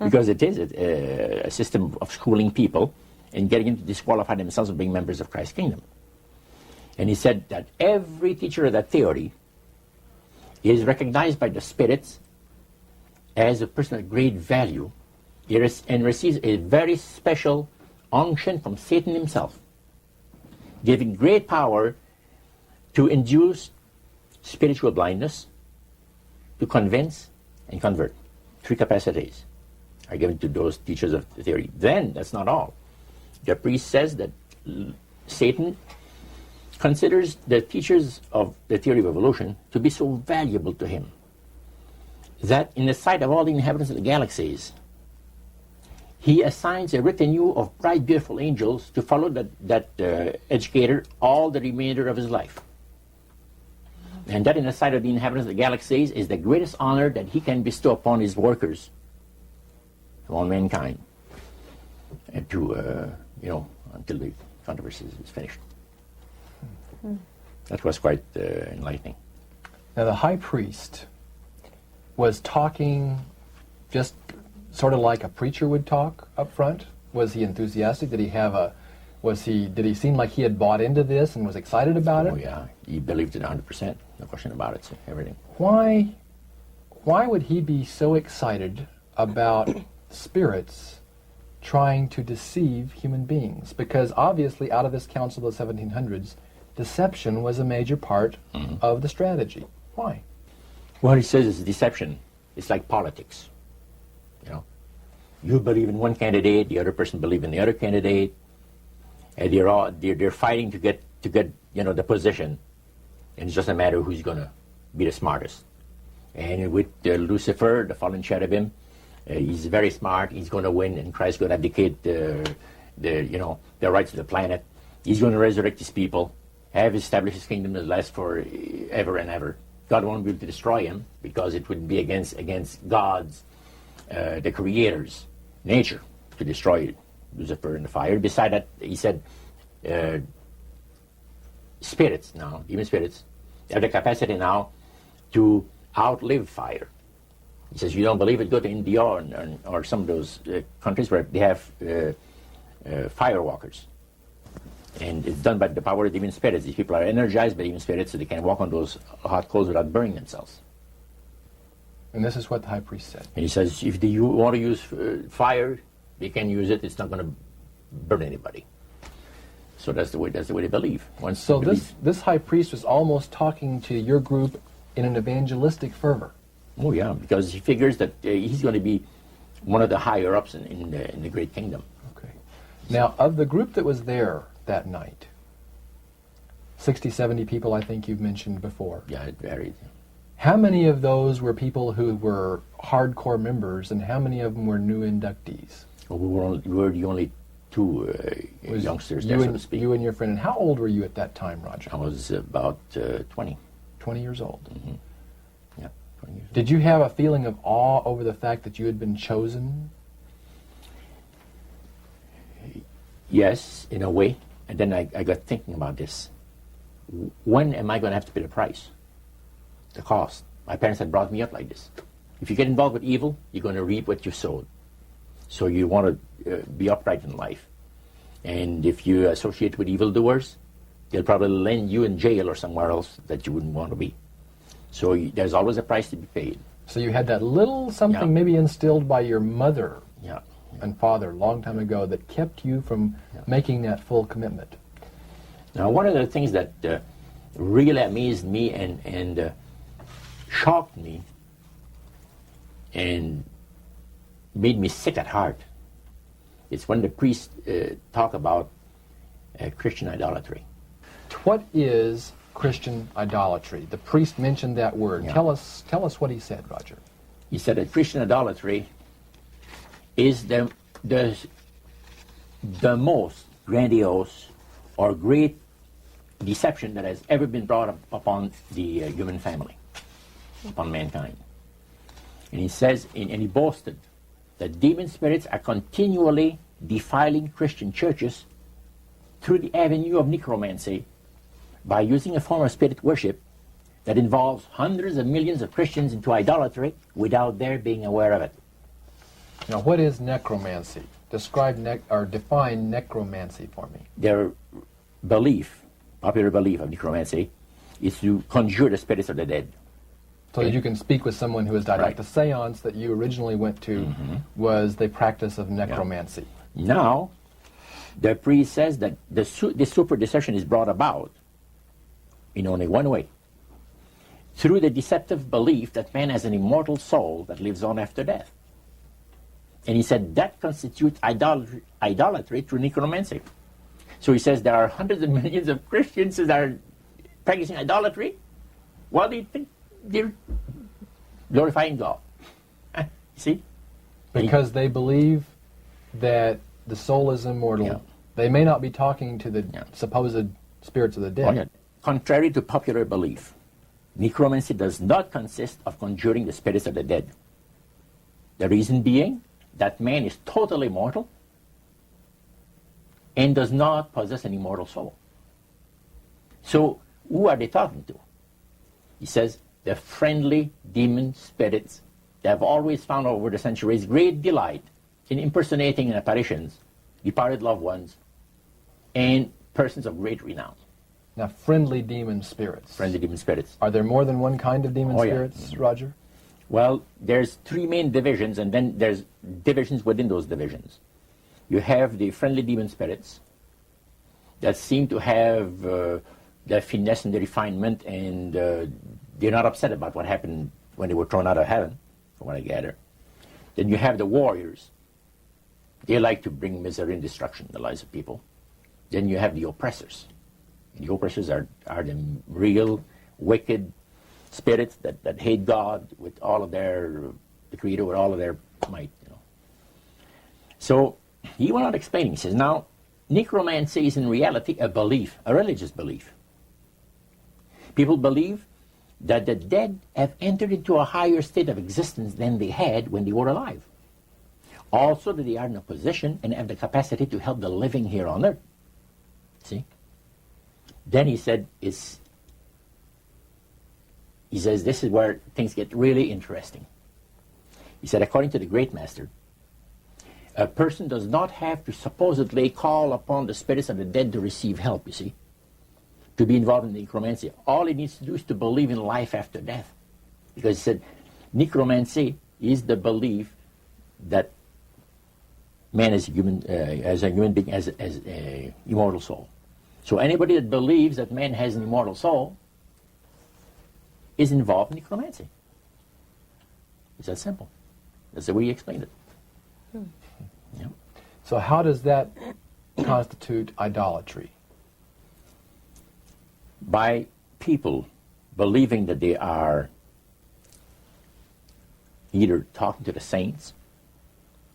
because it is a system of schooling people and getting them to disqualify themselves from being members of Christ's kingdom. And he said that every teacher of that theory is recognized by the spirits as a person of great value and receives a very special unction from Satan himself, giving great power to induce spiritual blindness, to convince and convert. 3 capacities are given to those teachers of the theory. Then, that's not all. The priest says that Satan considers the teachers of the theory of evolution to be so valuable to him that in the sight of all the inhabitants of the galaxies, he assigns a retinue of bright, beautiful angels to follow that educator all the remainder of his life. And that in the sight of the inhabitants of the galaxies is the greatest honor that he can bestow upon his workers, to all mankind, and to, until the controversy is finished. That was quite enlightening. Now, the high priest was talking just sort of like a preacher would talk up front. Was he enthusiastic? Did he seem like he had bought into this and was excited about it? Oh yeah, he believed it 100%, no question about it, so everything. Why would he be so excited about spirits trying to deceive human beings? Because obviously out of this council of the 1700s, deception was a major part of the strategy. Why? What he says is deception. It's like politics. You believe in one candidate, the other person believes in the other candidate, and they're fighting to get the position, and it's just a matter of who's going to be the smartest. And with Lucifer, the fallen cherubim, he's very smart. He's going to win, and Christ's going to abdicate the rights of the planet. He's going to resurrect his people, have established his kingdom that lasts for ever and ever. God won't be able to destroy him because it would be against God's, the creator's nature to destroy Lucifer in the fire. Beside that, he said, spirits now, even spirits, have the capacity now to outlive fire. He says, you don't believe it, go to India or some of those countries where they have fire walkers. And it's done by the power of demon spirits. These people are energized by demon spirits, so they can walk on those hot coals without burning themselves. And this is what the high priest said. And he says, if you want to use fire, they can use it. It's not going to burn anybody. So that's the way they believe. So this high priest was almost talking to your group in an evangelistic fervor. Oh yeah, because he figures that he's going to be one of the higher ups in the great kingdom. Okay. Now, of the group that was there that night, 60, 70 people, I think you've mentioned before. Yeah, it varied. How many of those were people who were hardcore members, and how many of them were new inductees? Well, we were the only two youngsters there, so to speak. You and your friend. And how old were you at that time, Roger? I was about 20. 20 years old. Mm-hmm. Yeah, 20 years old. Did you have a feeling of awe over the fact that you had been chosen? Yes, in a way. And then I got thinking about this. When am I going to have to pay the price? The cost. My parents had brought me up like this. If you get involved with evil, you're going to reap what you sowed. So you want to be upright in life. And if you associate with evildoers, they'll probably land you in jail or somewhere else that you wouldn't want to be. So there's always a price to be paid. So you had that little something maybe instilled by your mother and father a long time ago that kept you from making that full commitment. Now, one of the things that really amazed me and shocked me and made me sick at heart is when the priests talk about Christian idolatry. What is Christian idolatry? The priest mentioned that word. Yeah. Tell us what he said, Roger. He said that Christian idolatry is the most grandiose or great deception that has ever been brought upon the human family, upon mankind. And he says, and he boasted, that demon spirits are continually defiling Christian churches through the avenue of necromancy by using a form of spirit worship that involves hundreds of millions of Christians into idolatry without their being aware of it. Now, what is necromancy? Define necromancy for me. Their belief, popular belief of necromancy, is to conjure the spirits of the dead. So that you can speak with someone who has died. Right. Like the seance that you originally went to was the practice of necromancy. Now, the priest says that this super deception is brought about in only one way. Through the deceptive belief that man has an immortal soul that lives on after death. And he said that constitutes idolatry through necromancy. So he says there are hundreds of millions of Christians that are practicing idolatry. Well, they think they're glorifying God. See? Because they believe that the soul is immortal. Yeah. They may not be talking to the supposed spirits of the dead. Oh, yeah. Contrary to popular belief, necromancy does not consist of conjuring the spirits of the dead. The reason being that man is totally mortal and does not possess an immortal soul. So who are they talking to? He says the friendly demon spirits that have always found over the centuries great delight in impersonating in apparitions departed loved ones and persons of great renown. Now, friendly demon spirits. Friendly demon spirits. Are there more than one kind of demon spirits, Yeah. Roger? Well, there's three main divisions, and then there's divisions within those divisions. You have the friendly demon spirits that seem to have the finesse and the refinement, and they're not upset about what happened when they were thrown out of heaven, from what I gather. Then you have the warriors. They like to bring misery and destruction in the lives of people. Then you have the oppressors. The oppressors are the real wicked spirits that hate God with all of the Creator with all of their might. So he went on explaining. He says, now, necromancy is in reality a belief, a religious belief. People believe that the dead have entered into a higher state of existence than they had when they were alive. Also that they are in a position and have the capacity to help the living here on earth. See? Then he said, he says, this is where things get really interesting. He said, according to the great master, a person does not have to supposedly call upon the spirits of the dead to receive help, you see, to be involved in necromancy. All he needs to do is to believe in life after death. Because he said, necromancy is the belief that man as a human being has an immortal soul. So anybody that believes that man has an immortal soul is involved in necromancy. It's that simple. That's the way he explained it. Yeah. So how does that constitute idolatry? By people believing that they are either talking to the saints,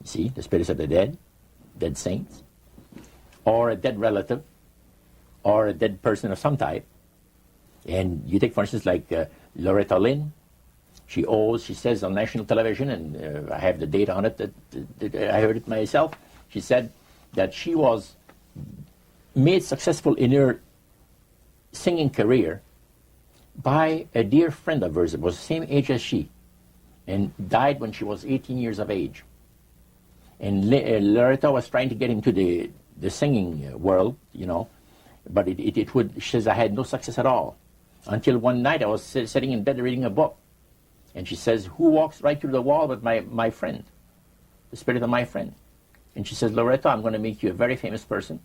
you see, the spirits of the dead saints, or a dead relative, or a dead person of some type. And you take, for instance, like Loretta Lynn. She says on national television, and I have the data on it, that I heard it myself. She said that she was made successful in her singing career by a dear friend of hers that was the same age as she, and died when she was 18 years of age. And Loretta was trying to get into the singing world, you know, but she says, I had no success at all. Until one night I was sitting in bed reading a book. And she says, who walks right through the wall but my friend, the spirit of my friend? And she says, Loretta, I'm going to make you a very famous person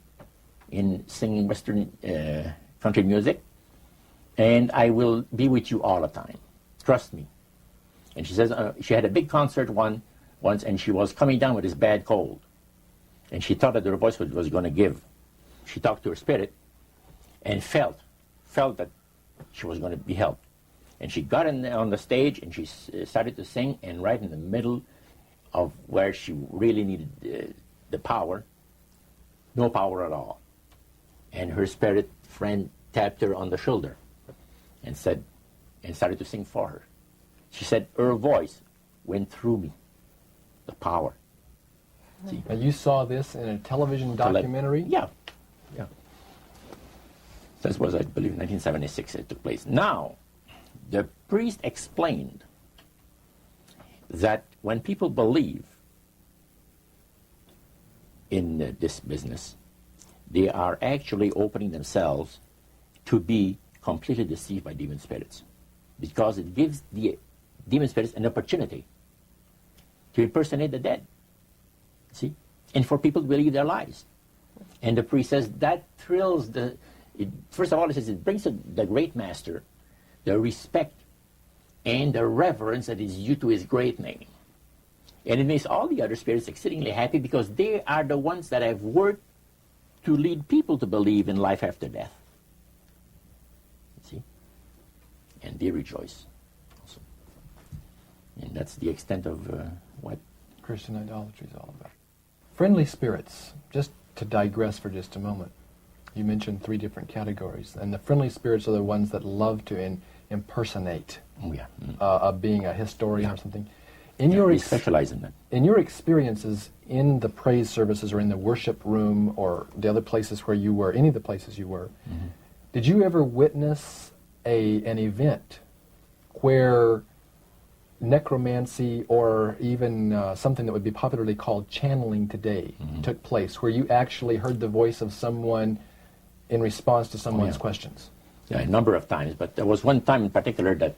in singing Western country music, and I will be with you all the time. Trust me. And she says, she had a big concert once, and she was coming down with this bad cold. And she thought that her voice was going to give. She talked to her spirit and felt that she was going to be helped. And she got on the stage and she started to sing, and right in the middle of where she really needed the power, no power at all. And her spirit friend tapped her on the shoulder and started to sing for her. She said, her voice went through me, the power. See? And you saw this in a television documentary? Yeah. This was, I believe, 1976 it took place. Now, the priest explained that when people believe in this business, they are actually opening themselves to be completely deceived by demon spirits, because it gives the demon spirits an opportunity to impersonate the dead, see, and for people to believe their lies. And the priest says that thrills first of all, he says it brings to the great master the respect and the reverence that is due to his great name. And it makes all the other spirits exceedingly happy, because they are the ones that have worked to lead people to believe in life after death. See? And they rejoice also. And that's the extent of what Christian idolatry is all about. Friendly spirits, just to digress for just a moment. You mentioned 3 different categories, and the friendly spirits are the ones that love to impersonate a being, a historian or something. We specialize in that. In your experiences in the praise services or in the worship room or the other places where you were, any of the places you were, did you ever witness an event where necromancy or even something that would be popularly called channeling today took place, where you actually heard the voice of someone in response to someone's questions? Yeah, a number of times, but there was one time in particular that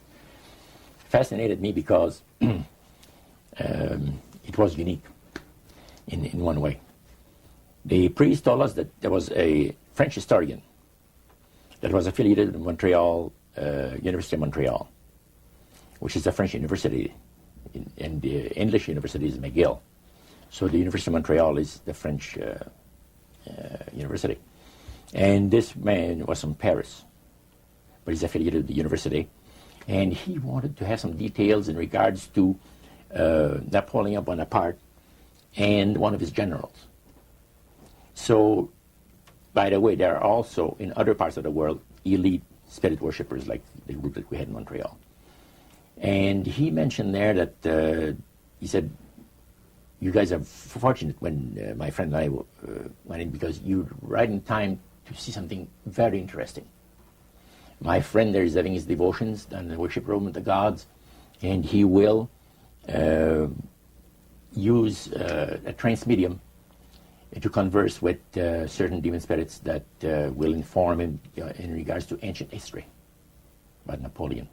fascinated me because it was unique in one way. The priest told us that there was a French historian that was affiliated with Montreal, University of Montreal, which is a French university, and the English university is McGill. So the University of Montreal is the French university. And this man was from Paris, but he's affiliated with the university, and he wanted to have some details in regards to Napoleon Bonaparte and one of his generals. So, by the way, there are also in other parts of the world elite spirit worshippers like the group that we had in Montreal. And he mentioned there that he said you guys are fortunate when my friend and I went in, because you're right in time to see something very interesting. My friend there is having his devotions in the worship room with the gods, and he will use a trance medium to converse with certain demon spirits that will inform him in regards to ancient history about Napoleon.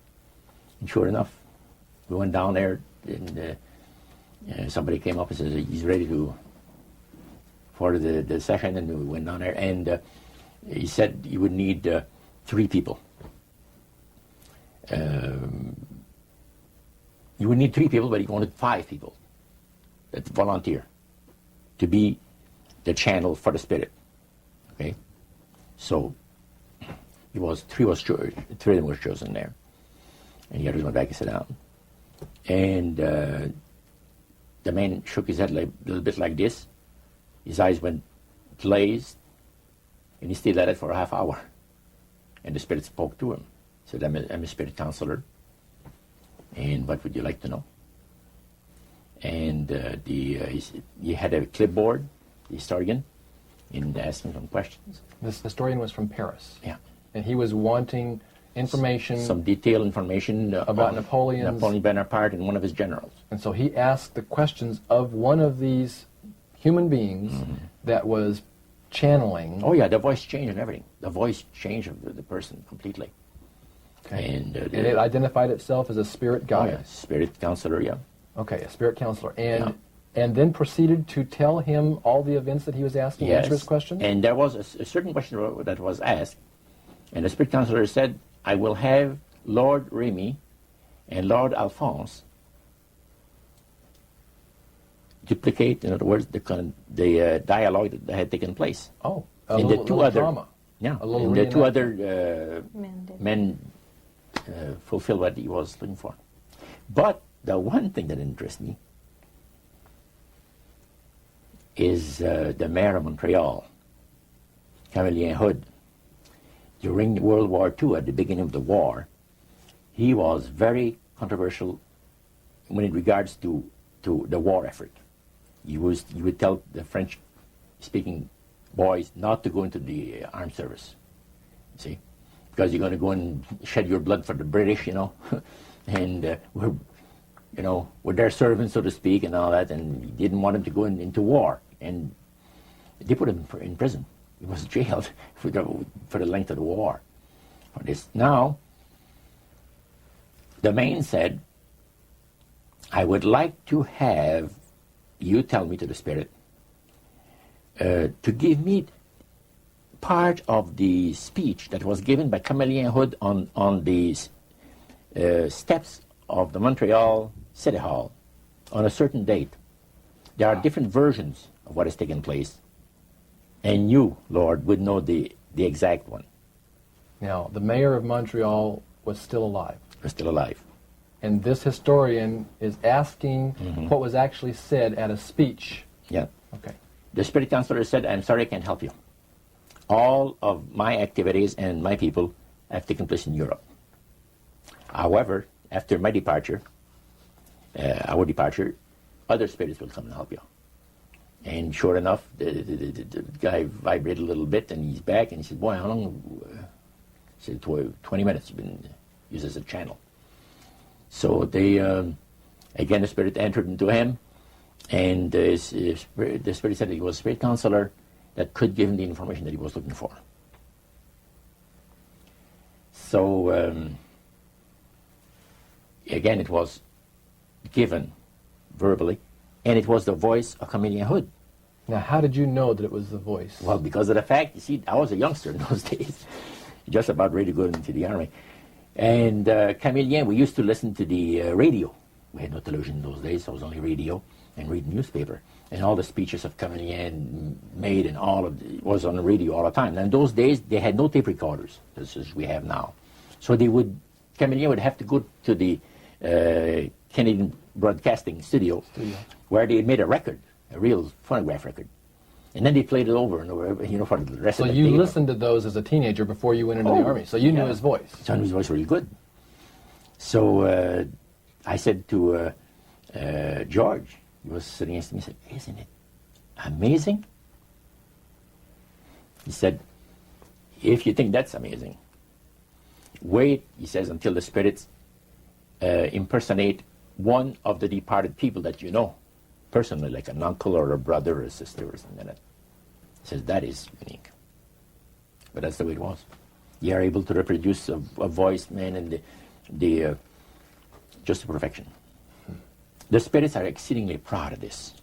And sure enough, we went down there, and somebody came up and said he's ready for the session, and we went down there, and he said he would need 3 people. You would need 3 people, but he wanted 5 people that volunteer to be the channel for the spirit. Okay, so it was 3 of them were chosen there, and the others went back and sat down. And the man shook his head a little bit like this. His eyes went glazed, and he stayed at it for a half hour. And the spirit spoke to him. He said, I'm a spirit counselor, and what would you like to know? And he had a clipboard, the historian, and asked him some questions. This historian was from Paris. Yeah. And he was wanting information. Some detailed information about Napoleon Bonaparte and one of his generals. And so he asked the questions of one of these human beings that was channeling. Oh yeah, the voice changed and everything. The voice changed of the person completely. Okay. And it identified itself as a spirit guide. Oh yeah, spirit counselor, yeah. Okay, a spirit counselor. And then proceeded to tell him all the events that he was asking, answer his questions? And there was a certain question that was asked, and the spirit counselor said, I will have Lord Remy and Lord Alphonse duplicate, in other words, the dialogue that had taken place. Oh, and the two other drama. Yeah, a little and the 2 other men fulfilled what he was looking for. But the one thing that interests me is the mayor of Montreal, Camillien Hood. During World War II, at the beginning of the war, he was very controversial when it regards to the war effort. He would tell the French-speaking boys not to go into the armed service, see, because you're going to go and shed your blood for the British, and we're their servants, so to speak, and all that, and he didn't want him to go into war, and they put him in prison. He was jailed for the length of the war for this. Now, the man said, I would like to have you tell me, to the spirit, to give me part of the speech that was given by Camillien Hood on the steps of the Montreal City Hall on a certain date. There are different versions of what has taken place, and you, Lord, would know the exact one. Now, the mayor of Montreal was still alive. Was still alive. And this historian is asking what was actually said at a speech. Yeah. Okay. The spirit counselor said, I'm sorry, I can't help you. All of my activities and my people have taken place in Europe. However, after my departure, our departure, other spirits will come and help you. And sure enough, the guy vibrated a little bit, and he's back, and he said, boy, how long? He said, 20 minutes you've been used as a channel. So they, again, the spirit entered into him, and the spirit said he was a spirit counselor that could give him the information that he was looking for. So, again, it was given verbally, and it was the voice of Camillien Hood. Now, how did you know that it was the voice? Well, because of the fact, you see, I was a youngster in those days, just about ready to go into the army. And Camillien, we used to listen to the radio. We had no television in those days, so it was only radio, and read newspaper. And all the speeches of Camillien made, and all of it was on the radio all the time. Now, in those days, they had no tape recorders, as we have now. So Camillien would have to go to the Canadian Broadcasting Studio, where they made a record, a real phonograph record. And then they played it over and over, for the rest of the day. So you listened to those as a teenager before you went into the army, so you knew his voice. So I knew his voice really good. So I said to George, He was sitting next to me and said, isn't it amazing? He said, if you think that's amazing, wait, he says, until the spirits impersonate one of the departed people that you know, personally, like an uncle or a brother or a sister or something like that. He says, that is unique. But that's the way it was. You are able to reproduce a voice, man, and the just to perfection. The spirits are exceedingly proud of this.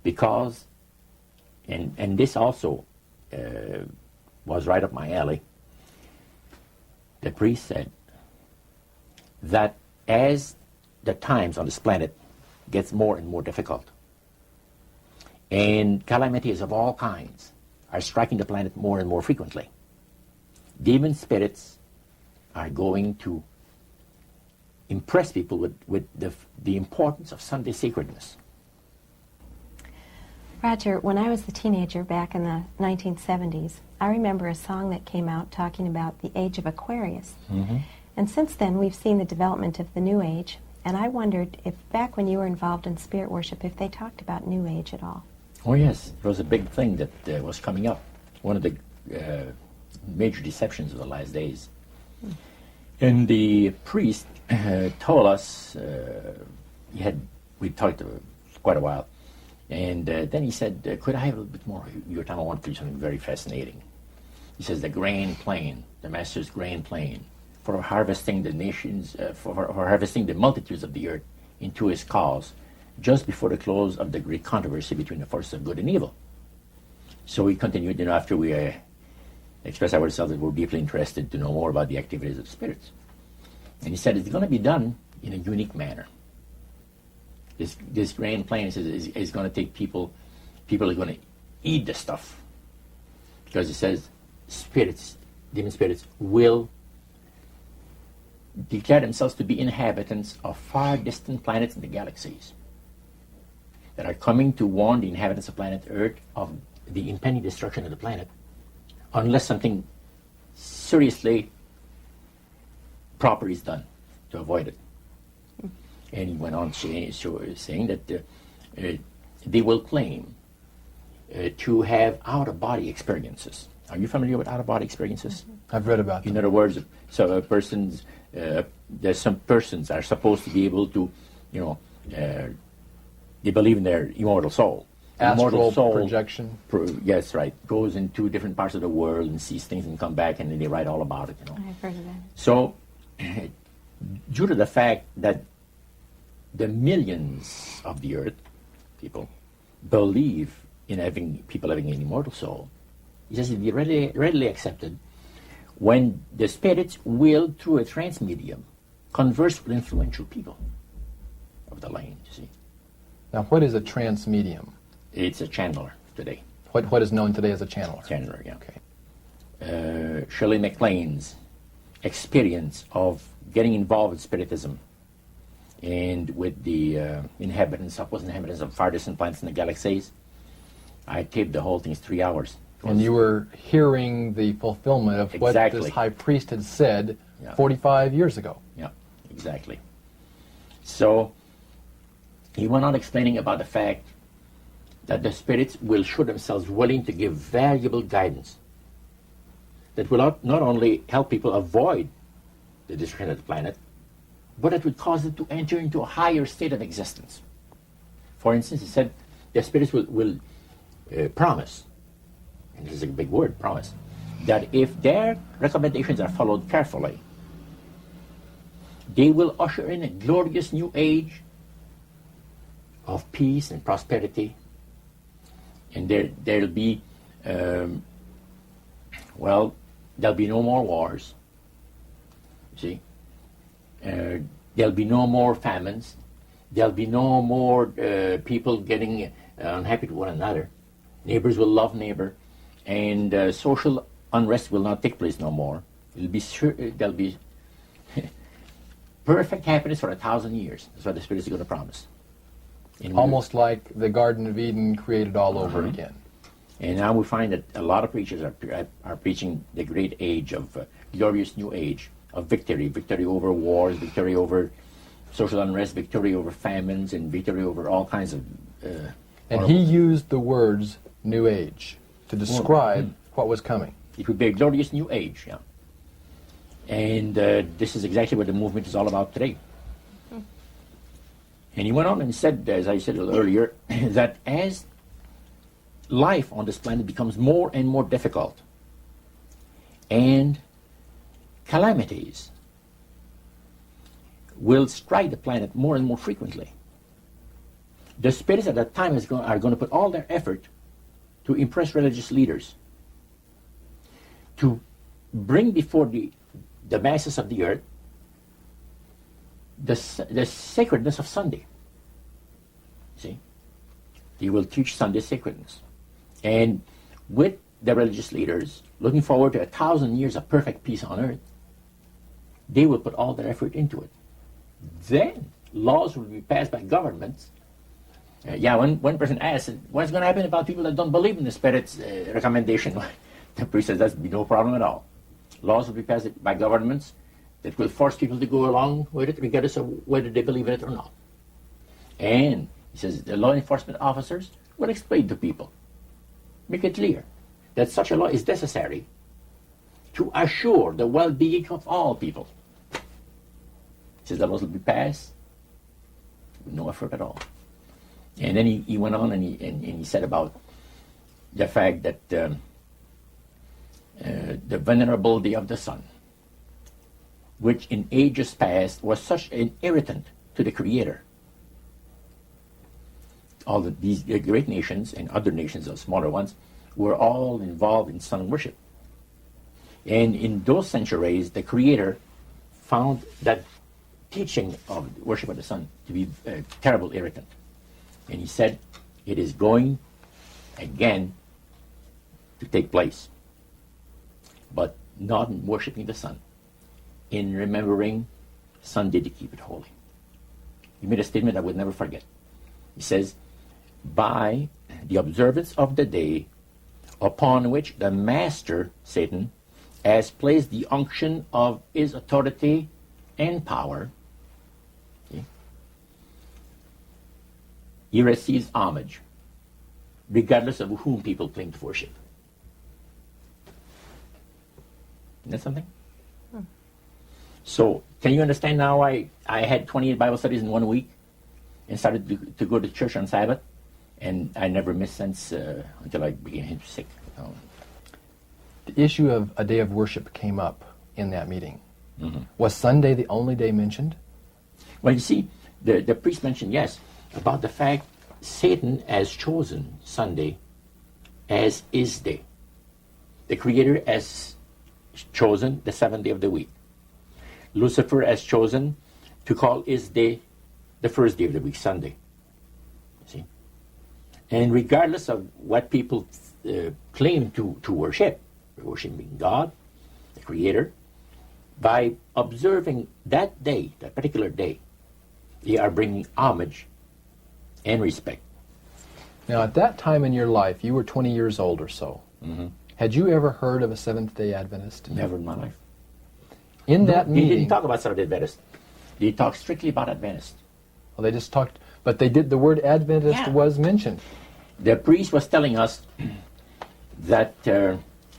Because, and this also was right up my alley, the priest said that as the times on this planet gets more and more difficult, and calamities of all kinds are striking the planet more and more frequently, demon spirits are going to impress people with the importance of Sunday sacredness. Roger, when I was a teenager back in the 1970s, I remember a song that came out talking about the age of Aquarius. Mm-hmm. And since then, we've seen the development of the New Age, and I wondered if back when you were involved in spirit worship, if they talked about New Age at all. Oh yes, it was a big thing that was coming up. One of the major deceptions of the last days. And the priest told us, we talked for quite a while, and then he said, could I have a little bit more of your time? I want to do something very fascinating. He says, the grand plan, the master's grand plan for harvesting the nations, for harvesting the multitudes of the earth into his cause, just before the close of the great controversy between the forces of good and evil. So we continued, after we expressed ourselves that we're deeply interested to know more about the activities of the spirits. And he said it's going to be done in a unique manner. This grand plan is going to take people are going to eat the stuff. Because it says demon spirits will declare themselves to be inhabitants of far distant planets in the galaxies that are coming to warn the inhabitants of planet Earth of the impending destruction of the planet unless something seriously proper is done to avoid it. And he went on saying that they will claim to have out-of-body experiences. Are you familiar with out-of-body experiences? I've read about them. In other words, so there's some persons are supposed to be able to, they believe in their immortal soul. Astral projection. Yes, right. Goes into different parts of the world and sees things and come back and then they write all about it. I've heard of that. So, due to the fact that the millions of the earth, people, believe in people having an immortal soul, he says it be readily accepted when the spirits will, through a trance medium, converse with influential people of the land, you see. Now, what is a trance medium? It's a channeler today. What is known today as a channeler? Channeler, yeah. Okay. Shirley MacLaine's experience of getting involved with spiritism and with the inhabitants of far distant planets in the galaxies, I taped the whole thing. It's 3 hours. And you were hearing the fulfillment of what this high priest had said 45 years ago. Yeah, exactly. So he went on explaining about the fact that the spirits will show themselves willing to give valuable guidance that will not only help people avoid the destruction of the planet, but it would cause them to enter into a higher state of existence. For instance, he said the spirits will promise, and this is a big word, promise, that if their recommendations are followed carefully, they will usher in a glorious new age of peace and prosperity, and there'll be, there'll be no more wars, you see. There'll be no more famines. There'll be no more people getting unhappy to one another. Neighbors will love neighbor, and social unrest will not take place no more. There'll be perfect happiness for 1,000 years. That's what the Spirit is going to promise. Almost like the Garden of Eden created all over again. And now we find that a lot of preachers are preaching the great age of glorious new age of victory over wars, victory over social unrest, victory over famines, and victory over all kinds of... And he used the words New Age to describe what was coming. It would be a glorious new age, yeah. And this is exactly what the movement is all about today. And he went on and said, as I said a little earlier, that as life on this planet becomes more and more difficult, and calamities will strike the planet more and more frequently, the spirits at that time are going to put all their effort to impress religious leaders, to bring before the masses of the earth the sacredness of Sunday. See? They will teach Sunday sacredness. And with the religious leaders, looking forward to 1,000 years of perfect peace on earth, they will put all their effort into it. Then laws will be passed by governments. One person asked, what's going to happen about people that don't believe in the Spirit's recommendation? The priest says, that's be no problem at all. Laws will be passed by governments that will force people to go along with it, regardless of whether they believe in it or not. And he says the law enforcement officers will explain to people, make it clear that such a law is necessary to assure the well-being of all people. He says the laws will be passed with no effort at all. And then he went on and he said about the fact that the venerability of the sun, which in ages past was such an irritant to the Creator. All these great nations and other nations, the smaller ones, were all involved in sun worship. And in those centuries, the Creator found that teaching of worship of the sun to be a terrible irritant. And he said, it is going again to take place, but not in worshiping the sun, in remembering Sunday to keep it holy. He made a statement I would never forget. He says, by the observance of the day upon which the master, Satan, has placed the unction of his authority and power, he receives homage, regardless of whom people claim to worship. Isn't that something? So, can you understand now why I had 28 Bible studies in 1 week and started to go to church on Sabbath? And I never missed since until I became sick. The issue of a day of worship came up in that meeting. Mm-hmm. Was Sunday the only day mentioned? Well, you see, the priest mentioned, yes, about the fact Satan has chosen Sunday as his day. The Creator has chosen the seventh day of the week. Lucifer has chosen to call his day the first day of the week, Sunday. See? And regardless of what people claim to worship, worshiping God, the Creator, by observing that day, that particular day, they are bringing homage and respect. Now, at that time in your life, you were 20 years old or so. Mm-hmm. Had you ever heard of a Seventh-day Adventist? Never in my life. In that meeting... They didn't talk about Seventh-day Adventist. They talked strictly about Adventist. Well, they just talked... But they did... The word Adventist was mentioned. The priest was telling us that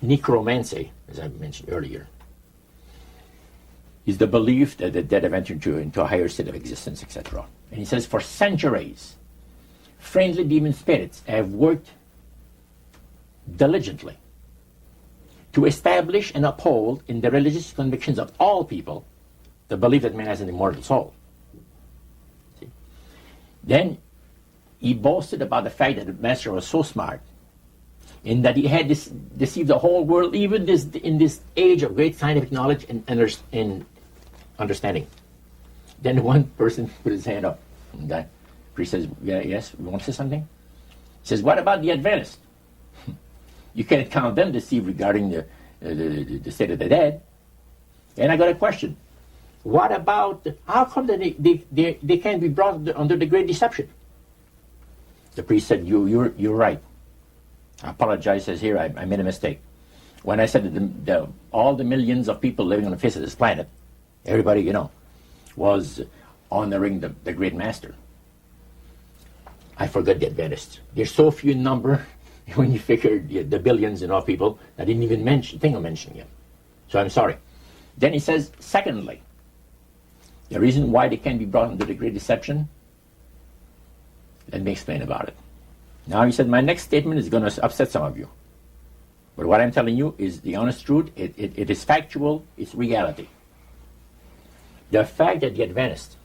necromancy, as I mentioned earlier, is the belief that the dead have entered into a higher state of existence, etc. And he says, for centuries, friendly demon spirits have worked diligently to establish and uphold in the religious convictions of all people the belief that man has an immortal soul. See? Then he boasted about the fact that the master was so smart in that he had deceived the whole world, even in this age of great scientific knowledge and understanding. Then one person put his hand up. And the priest says, yes, you want to say something? He says, what about the Adventists? You can't count them deceived regarding the state of the dead. And I got a question. What about, how come that they can't be brought under the great deception? The priest said, you're right. I apologize, says here, I made a mistake. When I said that all the millions of people living on the face of this planet, everybody, was honoring the great master. I forgot the Adventists. There's so few in number when you figure the billions of people, I didn't even think of mentioning him. So I'm sorry. Then he says, secondly, the reason why they can be brought into the great deception, let me explain about it. Now he said, my next statement is going to upset some of you. But what I'm telling you is the honest truth. It is factual. It's reality. The fact that the Adventists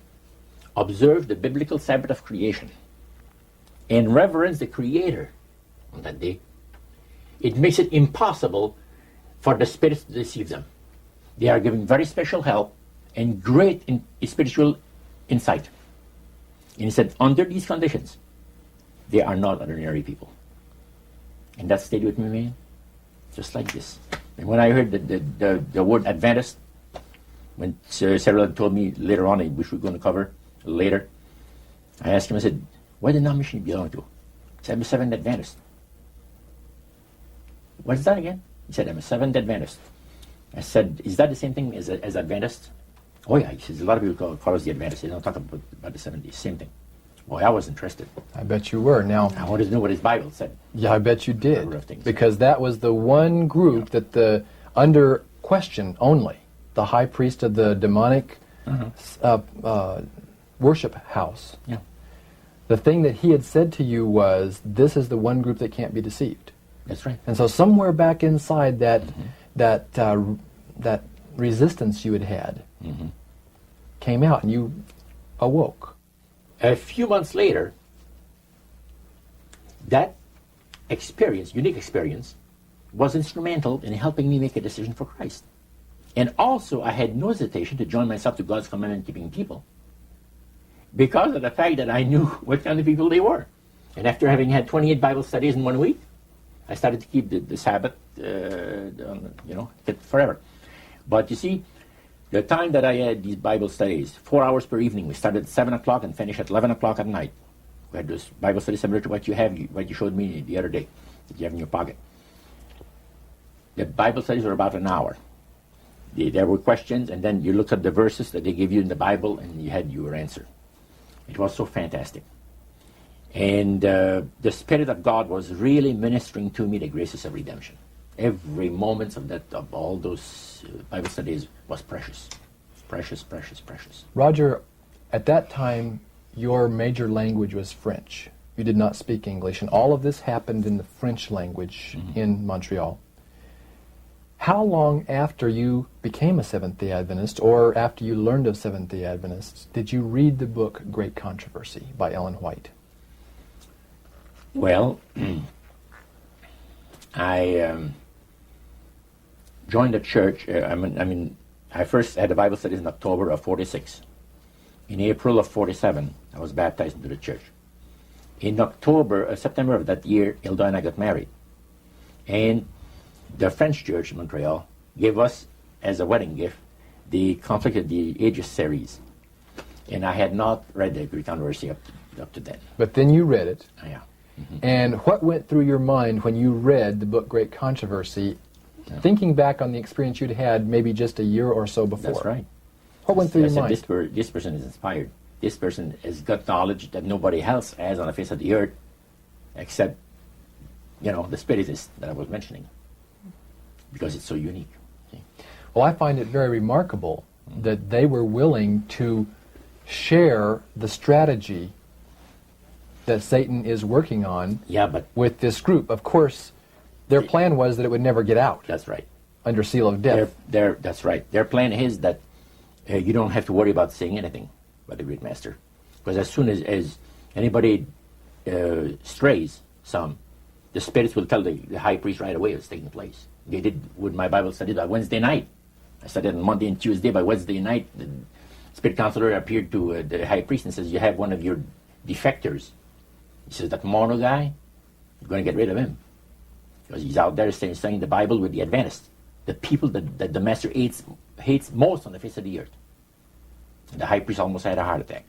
observe the biblical Sabbath of creation and reverence the Creator on that day, it makes it impossible for the spirits to deceive them. They are given very special help and great spiritual insight. And he said, under these conditions, they are not ordinary people. And that stayed with me, man, just like this. And when I heard the word Adventist, when Cyril told me later on, which we're going to cover later, I asked him, I said, what denomination do you belong to? He said, I'm a Seventh Adventist. What is that again? He said, I'm a Seventh Adventist. I said, is that the same thing as Adventist? Oh yeah, he says, a lot of people call us the Adventists. They don't talk about the 70s, same thing. Boy, I was interested. I bet you were. Now, I wanted to know what his Bible said. Yeah, I bet you did. Number of things. Because that was the one group that under question only, the high priest of the demonic worship house. Yeah. The thing that he had said to you was, this is the one group that can't be deceived. That's right. And so somewhere back inside that that resistance you had came out, and you awoke. A few months later, that experience, unique experience, was instrumental in helping me make a decision for Christ. And also, I had no hesitation to join myself to God's commandment-keeping people because of the fact that I knew what kind of people they were. And after having had 28 Bible studies in 1 week, I started to keep the Sabbath, forever. But you see, the time that I had these Bible studies, 4 hours per evening, we started at 7 o'clock and finished at 11 o'clock at night. We had this Bible study similar to what you showed me the other day, that you have in your pocket. The Bible studies were about an hour. There were questions, and then you looked at the verses that they gave you in the Bible, and you had your answer. It was so fantastic. And the Spirit of God was really ministering to me the graces of redemption. Every moment of all those Bible studies was precious. Precious, precious, precious. Roger, at that time, your major language was French. You did not speak English, and all of this happened in the French language in Montreal. How long after you became a Seventh-day Adventist, or after you learned of Seventh-day Adventists, did you read the book Great Controversy by Ellen White? Well, I joined the church. I first had a Bible studies in October of 46. In April of 47, I was baptized into the church. In September of that year, Hilda and I got married. And the French church in Montreal gave us, as a wedding gift, the Conflict of the Ages series. And I had not read the Greek Controversy up to then. But then you read it. Yeah. And what went through your mind when you read the book Great Controversy, thinking back on the experience you'd had maybe just a year or so before? That's right. What went through your mind? This person is inspired. This person has got knowledge that nobody else has on the face of the earth, except, the spiritists that I was mentioning, because it's so unique. See? Well, I find it very remarkable that they were willing to share the strategy that Satan is working on with this group. Of course, their plan was that it would never get out. That's right. Under seal of death. That's right. Their plan is that you don't have to worry about saying anything about the great master. Because as soon as anybody strays some, the spirits will tell the high priest right away what's taking place. They did with my Bible study by Wednesday night. I studied on Monday and Tuesday. By Wednesday night, the spirit counselor appeared to the high priest and says, you have one of your defectors. He says, that mono guy, you're going to get rid of him. Because he's out there studying the Bible with the Adventists, the people that the master hates most on the face of the earth. And the high priest almost had a heart attack.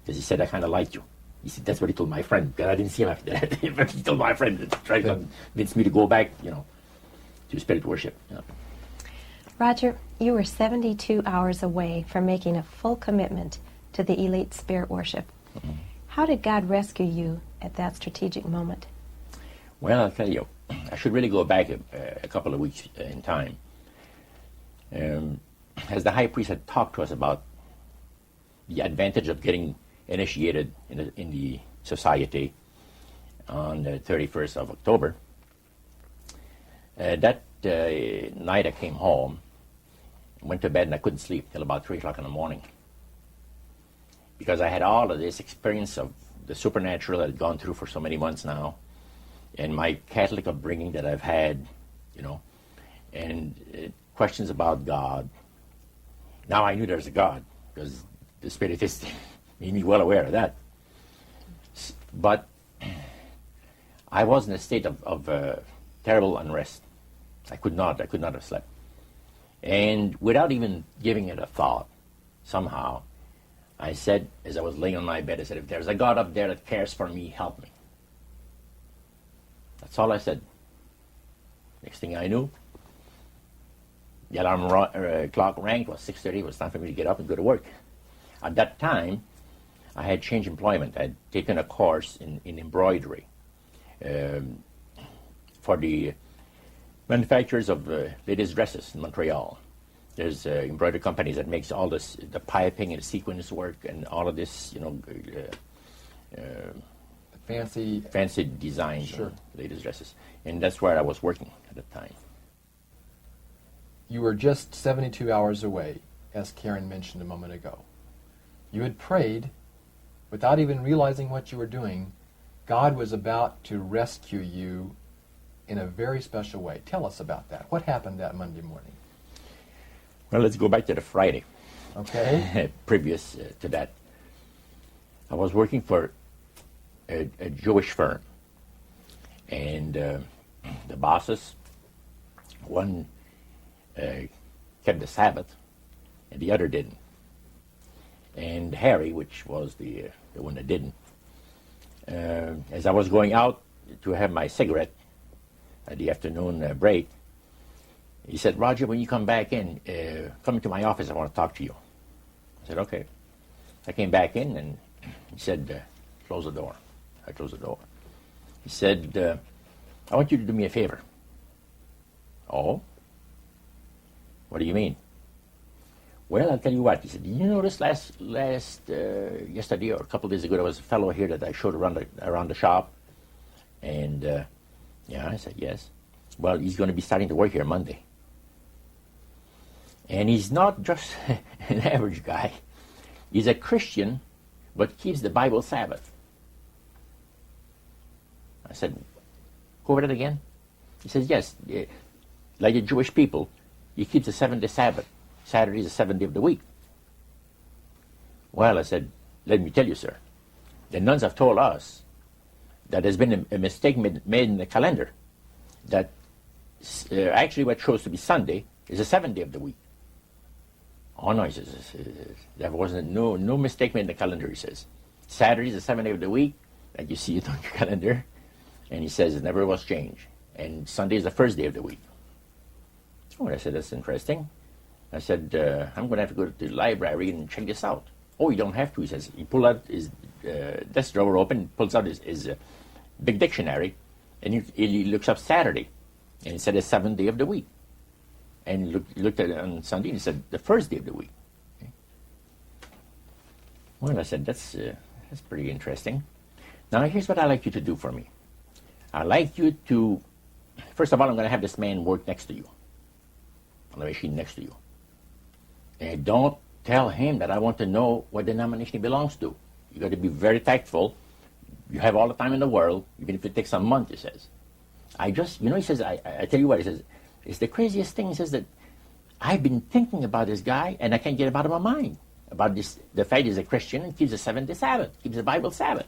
Because he said, I kind of like you. He said, that's what he told my friend. Because I didn't see him after that. But he told my friend to try to convince me to go back, to spirit worship. Roger, you were 72 hours away from making a full commitment to the elite spirit worship. How did God rescue you at that strategic moment? Well, I'll tell you, I should really go back a couple of weeks in time. As the high priest had talked to us about the advantage of getting initiated in the society on the 31st of October, that night I came home, went to bed, and I couldn't sleep till about 3 o'clock in the morning, because I had all of this experience of the supernatural that I'd gone through for so many months now, and my Catholic upbringing that I've had, and questions about God. Now I knew there's a God, because the Spiritist made me well aware of that. But I was in a state of terrible unrest. I could not have slept. And without even giving it a thought, somehow, I said, as I was laying on my bed, I said, if there's a God up there that cares for me, help me. That's all I said. Next thing I knew, the alarm clock rang. It was 6:30. It was time for me to get up and go to work. At that time, I had changed employment. I had taken a course in embroidery for the manufacturers of ladies' dresses in Montreal. There's embroidery companies that makes all this, the piping and the sequins work and all of this, fancy designs Sure. on ladies' dresses. And that's where I was working at the time. You were just 72 hours away, as Karen mentioned a moment ago. You had prayed, without even realizing what you were doing. God was about to rescue you in a very special way. Tell us about that. What happened that Monday morning? Well, let's go back to the Friday. Okay. Previous to that. I was working for a Jewish firm. And the bosses, one kept the Sabbath, and the other didn't. And Harry, which was the one that didn't, as I was going out to have my cigarette at the afternoon break, he said, Roger, when you come back in, come into my office, I want to talk to you. I said, okay. I came back in, and he said, close the door. I closed the door. He said, I want you to do me a favor. Oh? What do you mean? Well, I'll tell you what. He said, you notice yesterday or a couple of days ago, there was a fellow here that I showed around the shop. And, yeah, I said, yes. Well, he's going to be starting to work here Monday. And he's not just an average guy. He's a Christian, but keeps the Bible Sabbath. I said, go over that again? He says, yes, like the Jewish people, he keeps the 7-day Sabbath. Saturday is the 7th day of the week. Well, I said, let me tell you, sir, the nuns have told us that there's been a mistake made in the calendar, that actually what shows to be Sunday is the 7th day of the week. Oh, no, he says, there wasn't no mistake made in the calendar, he says. Saturday is the 7th day of the week, like you see it on your calendar, and he says it never was changed. And Sunday is the first day of the week. Oh, I said, that's interesting. I said, I'm going to have to go to the library and check this out. Oh, you don't have to, he says. He pulled out his desk drawer open, pulls out his big dictionary, and he looks up Saturday, and it said the 7th day of the week. And he looked at it on Sunday, and he said the first day of the week. Okay. Well, I said, that's pretty interesting. Now, here's what I'd like you to do for me. I'd like you to, first of all, I'm going to have this man work next to you, on the machine next to you. And don't tell him that I want to know what denomination he belongs to. You got to be very tactful. You have all the time in the world, even if it takes a month, he says. He says, I tell you what, he says, it's the craziest thing. He says that I've been thinking about this guy, and I can't get him out of my mind, about this, the fact he's a Christian and keeps the 7th-day Sabbath, keeps the Bible Sabbath.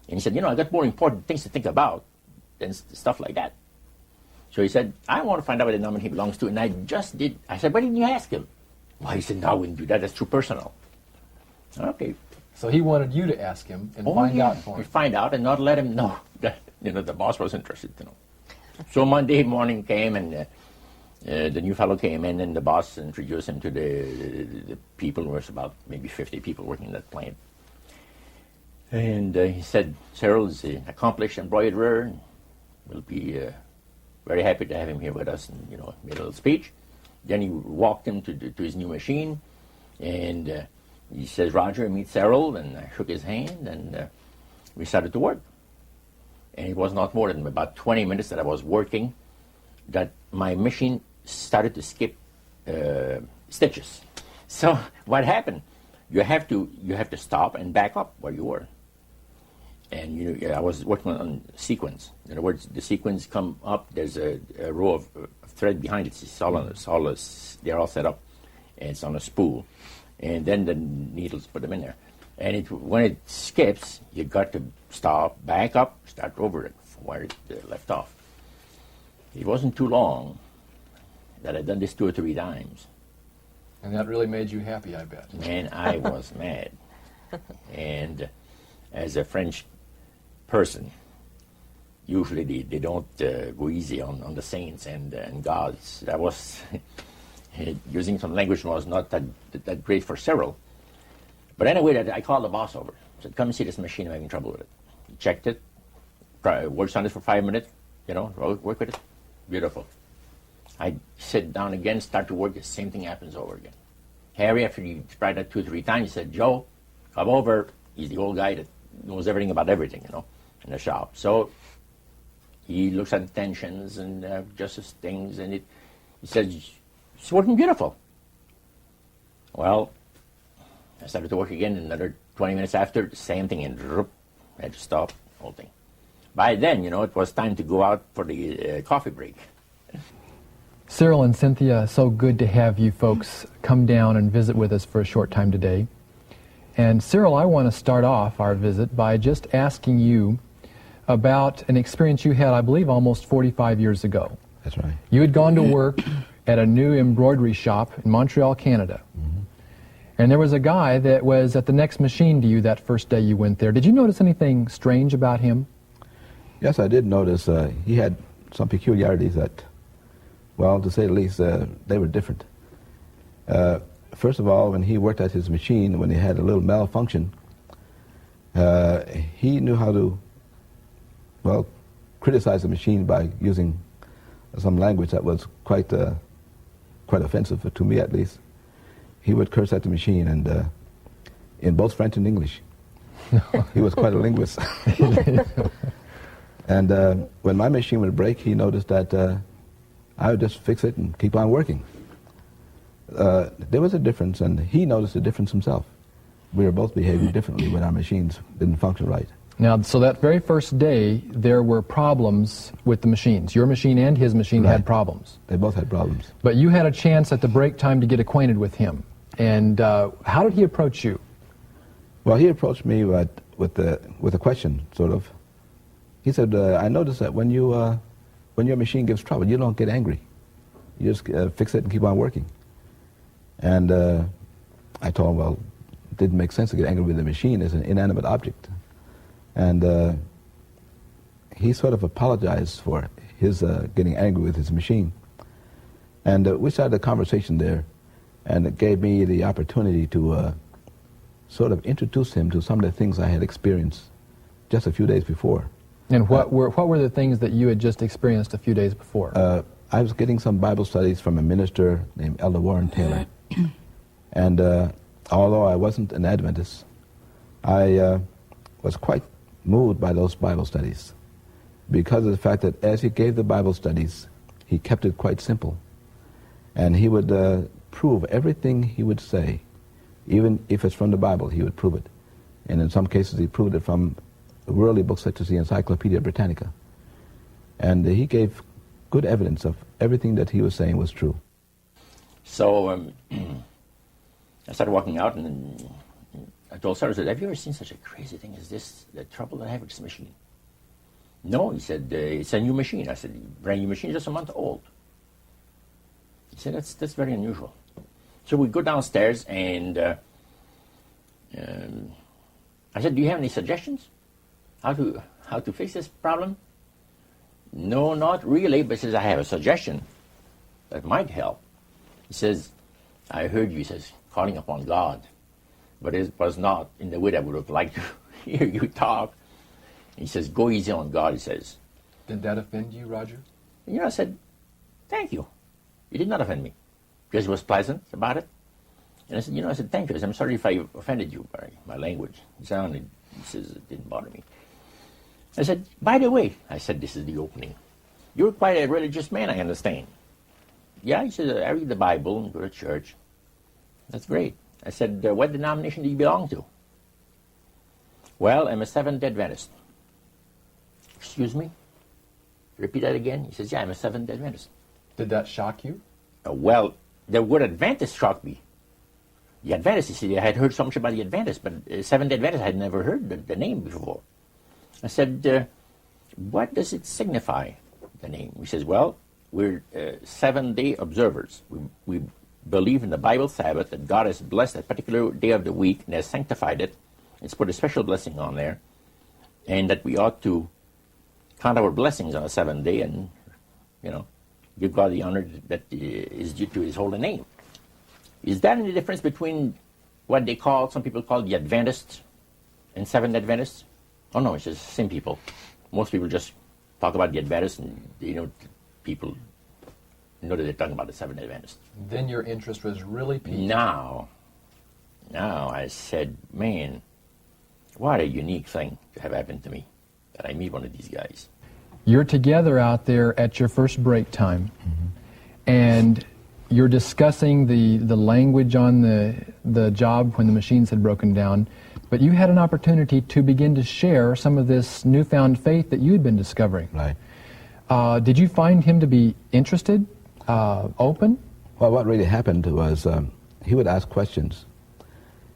And he said, I got more important things to think about than stuff like that. So he said, I want to find out what denomination he belongs to, and I just did. I said, why didn't you ask him? Well, he said, no, I wouldn't do that. That's too personal. Okay. So he wanted you to ask him and find out for him. Find out and not let him know that the boss was interested to know. So Monday morning came, and The new fellow came in, and the boss introduced him to the people. There was about maybe 50 people working in that plant. And he said, Cyril is an accomplished embroiderer, and we'll be very happy to have him here with us, and, made a little speech. Then he walked him to his new machine, and he says, Roger, meet Cyril, and I shook his hand, and we started to work. And it was not more than about 20 minutes that I was working that my machine started to skip stitches. So what happened? You have to stop and back up where you were. And I was working on sequence. In other words, the sequence come up. There's a row of thread behind it. They're all set up, and it's on a spool. And then the needles put them in there. And when it skips, you got to stop, back up, start over it from where it left off. It wasn't too long that I'd done this 2 or 3 times. And that really made you happy, I bet. Man, I was mad. And as a French person, usually they don't go easy on the saints and gods. That was using some language was not that great for Cyril. But anyway, I called the boss over. I said, come and see this machine. I'm having trouble with it. He checked it, worked on it for 5 minutes, work with it. Beautiful. I sit down again, start to work, the same thing happens over again. Harry, after he tried that 2 or 3 times, he said, Joe, come over. He's the old guy that knows everything about everything, in the shop. So he looks at the tensions and adjusts things, and he says, it's working beautiful. Well, I started to work again, and another 20 minutes after, the same thing, and I had to stop the whole thing. By then, it was time to go out for the coffee break. Cyril and Cynthia, so good to have you folks come down and visit with us for a short time today. And Cyril, I want to start off our visit by just asking you about an experience you had, I believe, almost 45 years ago. That's right. You had gone to work at a new embroidery shop in Montreal, Canada. Mm-hmm. And there was a guy that was at the next machine to you that first day you went there. Did you notice anything strange about him? Yes, I did notice he had some peculiarities that, well, to say the least, they were different. First of all, when he worked at his machine, when he had a little malfunction, he knew how to, criticize the machine by using some language that was quite offensive, to me at least. He would curse at the machine, and in both French and English. He was quite a linguist. And when my machine would break, he noticed that I would just fix it and keep on working. There was a difference, and he noticed a difference himself. We were both behaving differently when our machines didn't function right. Now, so that very first day, there were problems with the machines. Your machine and his machine had problems. They both had problems. But you had a chance at the break time to get acquainted with him. And how did he approach you? Well, he approached me with a question, sort of. He said, I noticed that when your machine gives trouble, you don't get angry. You just fix it and keep on working. And I told him, well, it didn't make sense to get angry with the machine as an inanimate object. And he sort of apologized for his getting angry with his machine. And we started a conversation there, and it gave me the opportunity to sort of introduce him to some of the things I had experienced just a few days before. And what were the things that you had just experienced a few days before? I was getting some Bible studies from a minister named Elder Warren Taylor. And although I wasn't an Adventist, I was quite moved by those Bible studies because of the fact that as he gave the Bible studies, he kept it quite simple. And he would prove everything he would say. Even if it's from the Bible, he would prove it. And in some cases, he proved it from worldly books such as the Encyclopedia Britannica. And he gave good evidence of everything that he was saying was true. So I started walking out, and I told Sarah, I said, have you ever seen such a crazy thing as this, the trouble that I have with this machine? No, he said, it's a new machine. I said, brand new machine, just a month old. He said, that's very unusual. So we go downstairs, and I said, do you have any suggestions? How to fix this problem? No, not really, but he says, I have a suggestion. that might help. He says, I heard you, he says, calling upon God, but it was not in the way that I would have liked to hear you talk. He says, go easy on God, he says. Did that offend you, Roger? And, I said, thank you. You did not offend me. Because he was pleasant about it. And I said, thank you. I said, I'm sorry if I offended you by my language. He says, it didn't bother me. I said, by the way, I said, this is the opening. You're quite a religious man, I understand. Yeah, he said, I read the Bible and go to church. That's great. I said, what denomination do you belong to? Well, I'm a Seventh-day Adventist. Excuse me? Repeat that again? He says, yeah, I'm a Seventh-day Adventist. Did that shock you? Well, the word Adventist shocked me. The Adventist, you see, I had heard so much about the Adventist, but Seventh-day Adventist, I had never heard the name before. I said, what does it signify, the name? He says, well, we're 7-day observers. We believe in the Bible Sabbath, that God has blessed that particular day of the week and has sanctified it. It's put a special blessing on there, and that we ought to count our blessings on the 7th day and, give God the honor that is due to his holy name. Is that any difference between what some people call the Adventists and Seventh Adventists? Oh no, it's just the same people. Most people just talk about the Adventists and, people know that they're talking about the Seventh Adventists. Then your interest was really piqued. Now I said, man, what a unique thing to have happened to me, that I meet one of these guys. You're together out there at your first break time, and you're discussing the language on the job when the machines had broken down, but you had an opportunity to begin to share some of this newfound faith that you had been discovering. Right. Did you find him to be interested, open? Well, what really happened was he would ask questions,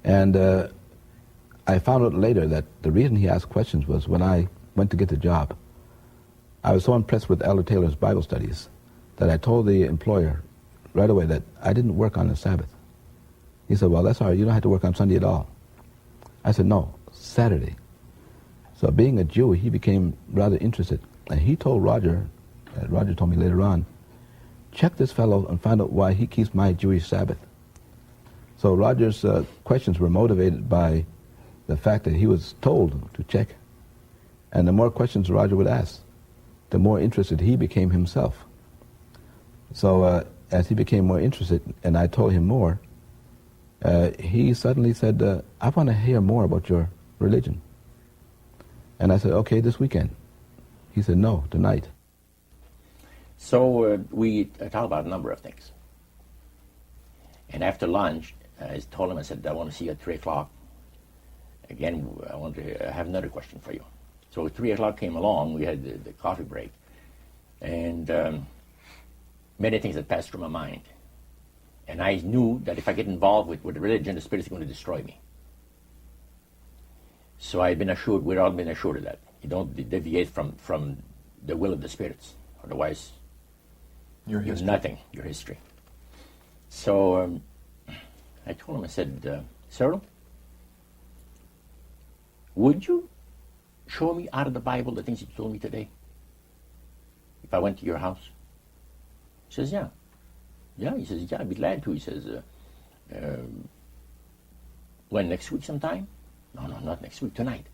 and I found out later that the reason he asked questions was when I went to get the job, I was so impressed with Elder Taylor's Bible studies that I told the employer right away that I didn't work on the Sabbath. He said, well, that's all right. You don't have to work on Sunday at all. I said, no, Saturday. So being a Jew, he became rather interested. And he told Roger, Roger told me later on, check this fellow and find out why he keeps my Jewish Sabbath. So Roger's questions were motivated by the fact that he was told to check. And the more questions Roger would ask, the more interested he became himself. So as he became more interested, and I told him more, he suddenly said, I want to hear more about your religion. And I said, okay, this weekend. He said, no, tonight. So we talked about a number of things. And after lunch, I told him, I said, I want to see you at 3 o'clock. Again, I want to have another question for you. So 3 o'clock came along, we had the coffee break, and many things had passed through my mind. And I knew that if I get involved with religion, the Spirit is going to destroy me. So I've been assured, we've all been assured of that. You don't deviate from the will of the spirits, otherwise you're nothing, your history. So I told him, I said, Cyril, would you show me out of the Bible the things you told me today if I went to your house? He says, yeah. Yeah, he says, yeah, I'd be glad to. He says, when, next week sometime? No, not next week, tonight.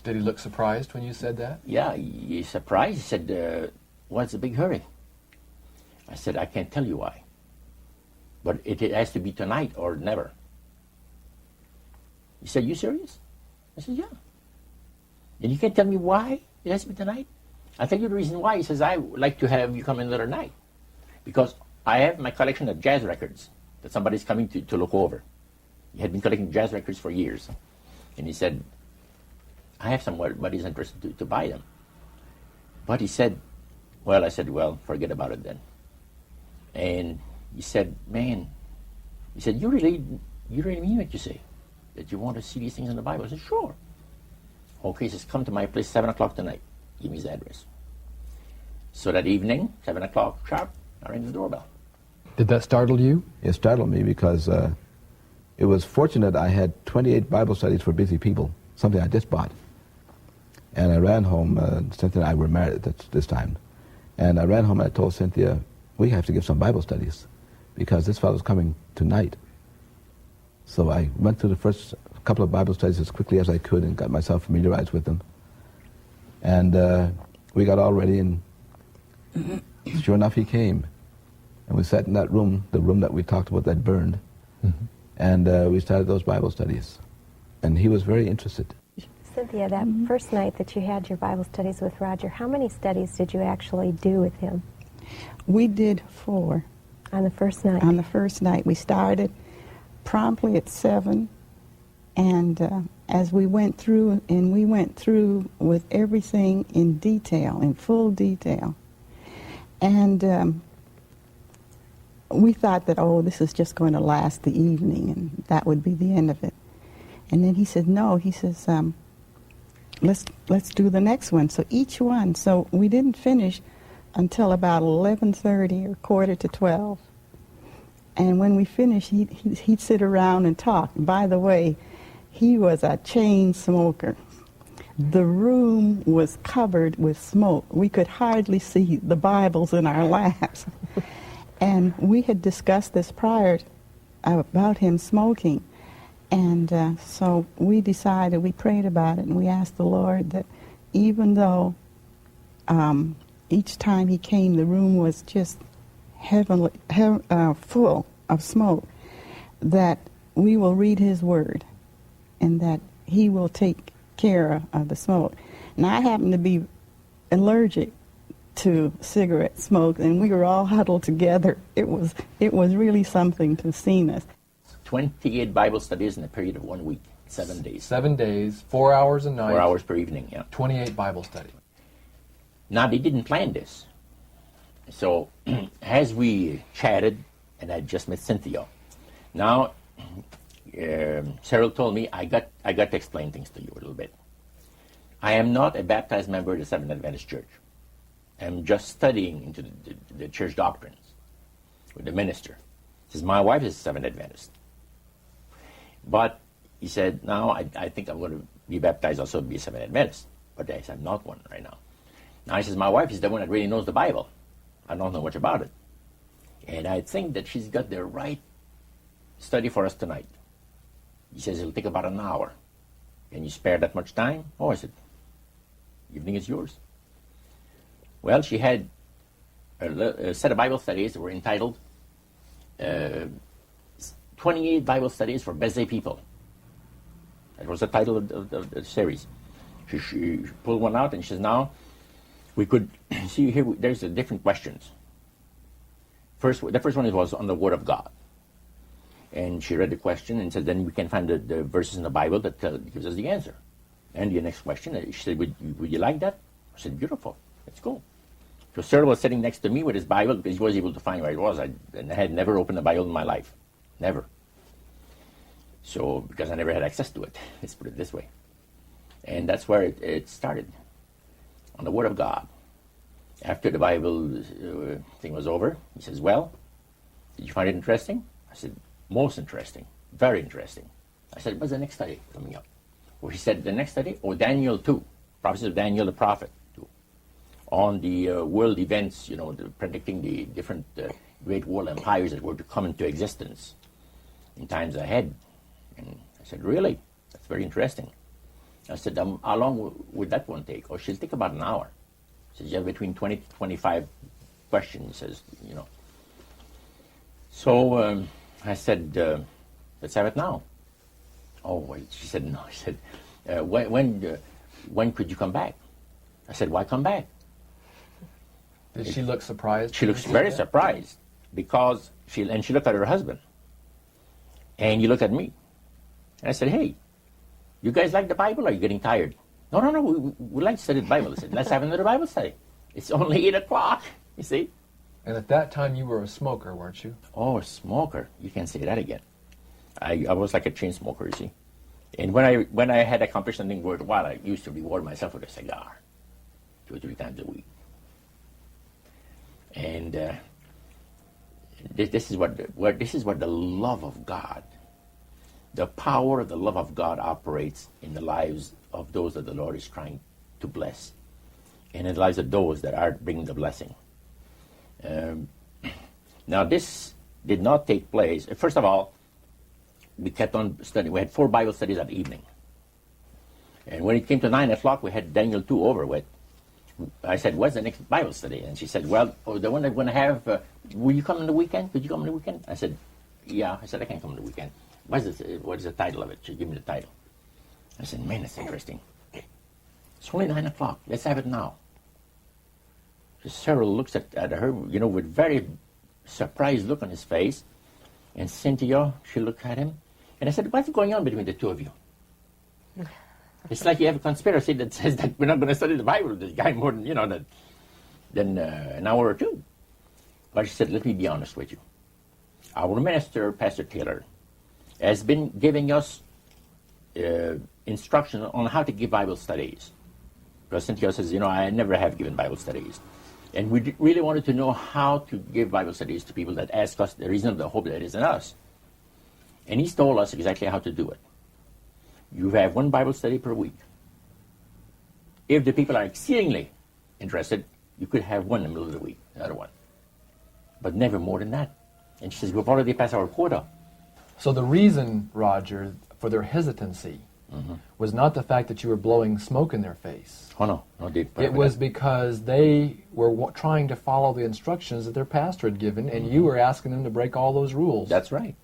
Did he look surprised when you said that? Yeah, he's surprised. He said, what's the big hurry? I said, I can't tell you why. But it has to be tonight or never. He said, you serious? I said, yeah. And you can't tell me why it has to be tonight? I'll tell you the reason why. He says, I would like to have you come another night. Because I have my collection of jazz records that somebody's coming to look over. He had been collecting jazz records for years. And he said, I have somebody's interested to buy them. But he said, well, I said, well, forget about it then. And he said, man, he said, you really mean what you say? That you want to see these things in the Bible? I said, sure. Okay, he says, come to my place 7 o'clock tonight. Give me his address. So that evening, 7 o'clock sharp, I rang the doorbell. Did that startle you? It startled me because it was fortunate I had 28 Bible studies for busy people, something I just bought. And I ran home, Cynthia and I were married at this time, And I ran home and I told Cynthia, we have to give some Bible studies because this fellow's coming tonight. So I went through the first couple of Bible studies as quickly as I could and got myself familiarized with them. And we got all ready, and sure enough, he came. And we sat in that room, the room that we talked about that burned, and we started those Bible studies. And he was very interested. Cynthia, that first night that you had your Bible studies with Roger, how many studies did you actually do with him? We did 4. On the first night? On the first night. We started promptly at 7, and as we went through, with everything in detail, in full detail. And we thought that, oh, this is just going to last the evening, and that would be the end of it. And then he said, no, he says, let's do the next one. So each one, so we didn't finish until about 11:30 or quarter to 12. And when we finished, he'd sit around and talk. By the way, he was a chain smoker. The room was covered with smoke. We could hardly see the Bibles in our laps. And we had discussed this prior about him smoking. And so we decided, we prayed about it, and we asked the Lord that even though each time he came, the room was just heavenly, full of smoke, that we will read his word and that he will take care of the smoke. And I happen to be allergic to cigarette smoke, and we were all huddled together. It was really something to see us. 28 Bible studies in a period of 1 week, 7 days. 7 days, 4 hours a night. 4 hours per evening, yeah. 28 Bible studies. Now, Now, they didn't plan this. So, as we chatted, and I just met Cynthia, now, Cyril told me, I got to explain things to you a little bit. I am not a baptized member of the Seventh Adventist Church. I'm just studying into the church doctrines with the minister. He says, my wife is a Seventh Adventist. But he said, now I think I'm going to be baptized also be a Seventh Adventist. But I said, I'm not one right now. Now he says, my wife is the one that really knows the Bible. I don't know much about it. And I think that she's got the right study for us tonight. He says, it'll take about an hour. Can you spare that much time? Oh, I said, evening is yours. Well, she had a set of Bible studies that were entitled 28 Bible Studies for Busy People. That was the title of the series. She pulled one out and she says, now, we could see here, there's the different questions. The first one was on the Word of God. And she read the question and said, then we can find the verses in the Bible that gives us the answer. And the next question, she said, would you like that? I said, beautiful. Let's go. So Cyril was sitting next to me with his Bible because he was able to find where it was. And I had never opened a Bible in my life. Never. So, because I never had access to it. Let's put it this way. And that's where it started. On the Word of God. After the Bible thing was over, he says, well, did you find it interesting? I said, most interesting. Very interesting. I said, what's the next study coming up? Well, he said, the next study? Oh, Daniel 2. Prophecy of Daniel the prophet. On the world events, predicting the different great world empires that were to come into existence in times ahead. And I said, really? That's very interesting. I said, how long would that one take? Oh, she'll take about an hour. She says, you have between 20 to 25 questions, he says, So I said, let's have it now. Oh, wait, she said, no. She said, when could you come back? I said, why come back? Did she look surprised? She looks very surprised because she looked at her husband. And you looked at me. And I said, hey, you guys like the Bible or are you getting tired? No, we like to study the Bible. I said, let's have another Bible study. It's only 8 o'clock, you see. And at that time you were a smoker, weren't you? Oh, a smoker. You can't say that again. I was like a chain smoker, you see. And when I had accomplished something worthwhile, I used to reward myself with a cigar 2 or 3 times a week. And this is what the love of God, the power of the love of God operates in the lives of those that the Lord is trying to bless, and in the lives of those that are bringing the blessing. Now, this did not take place. First of all, we kept on studying. We had 4 Bible studies that evening. And when it came to 9 o'clock, we had Daniel 2 over with. I said, what's the next Bible study? And she said, well, the one I'm going to have, will you come on the weekend? Could you come on the weekend? I said, yeah. I said, I can come on the weekend. What is the title of it? She gave me the title. I said, man, that's interesting. It's only 9 o'clock. Let's have it now. So Cyril looks at her, with very surprised look on his face. And Cynthia, she looked at him. And I said, what's going on between the two of you? It's like you have a conspiracy that says that we're not going to study the Bible with this guy more than an hour or two. But she said, let me be honest with you. Our minister, Pastor Taylor, has been giving us instruction on how to give Bible studies. Because Cynthia says, I never have given Bible studies. And we really wanted to know how to give Bible studies to people that ask us the reason of the hope that is in us. And he's told us exactly how to do it. You have 1 Bible study per week. If the people are exceedingly interested, you could have 1 in the middle of the week, another one. But never more than that. And she says, we've already passed our quota. So the reason, Roger, for their hesitancy was not the fact that you were blowing smoke in their face. Oh, no. It was because they were trying to follow the instructions that their pastor had given, and you were asking them to break all those rules. That's right.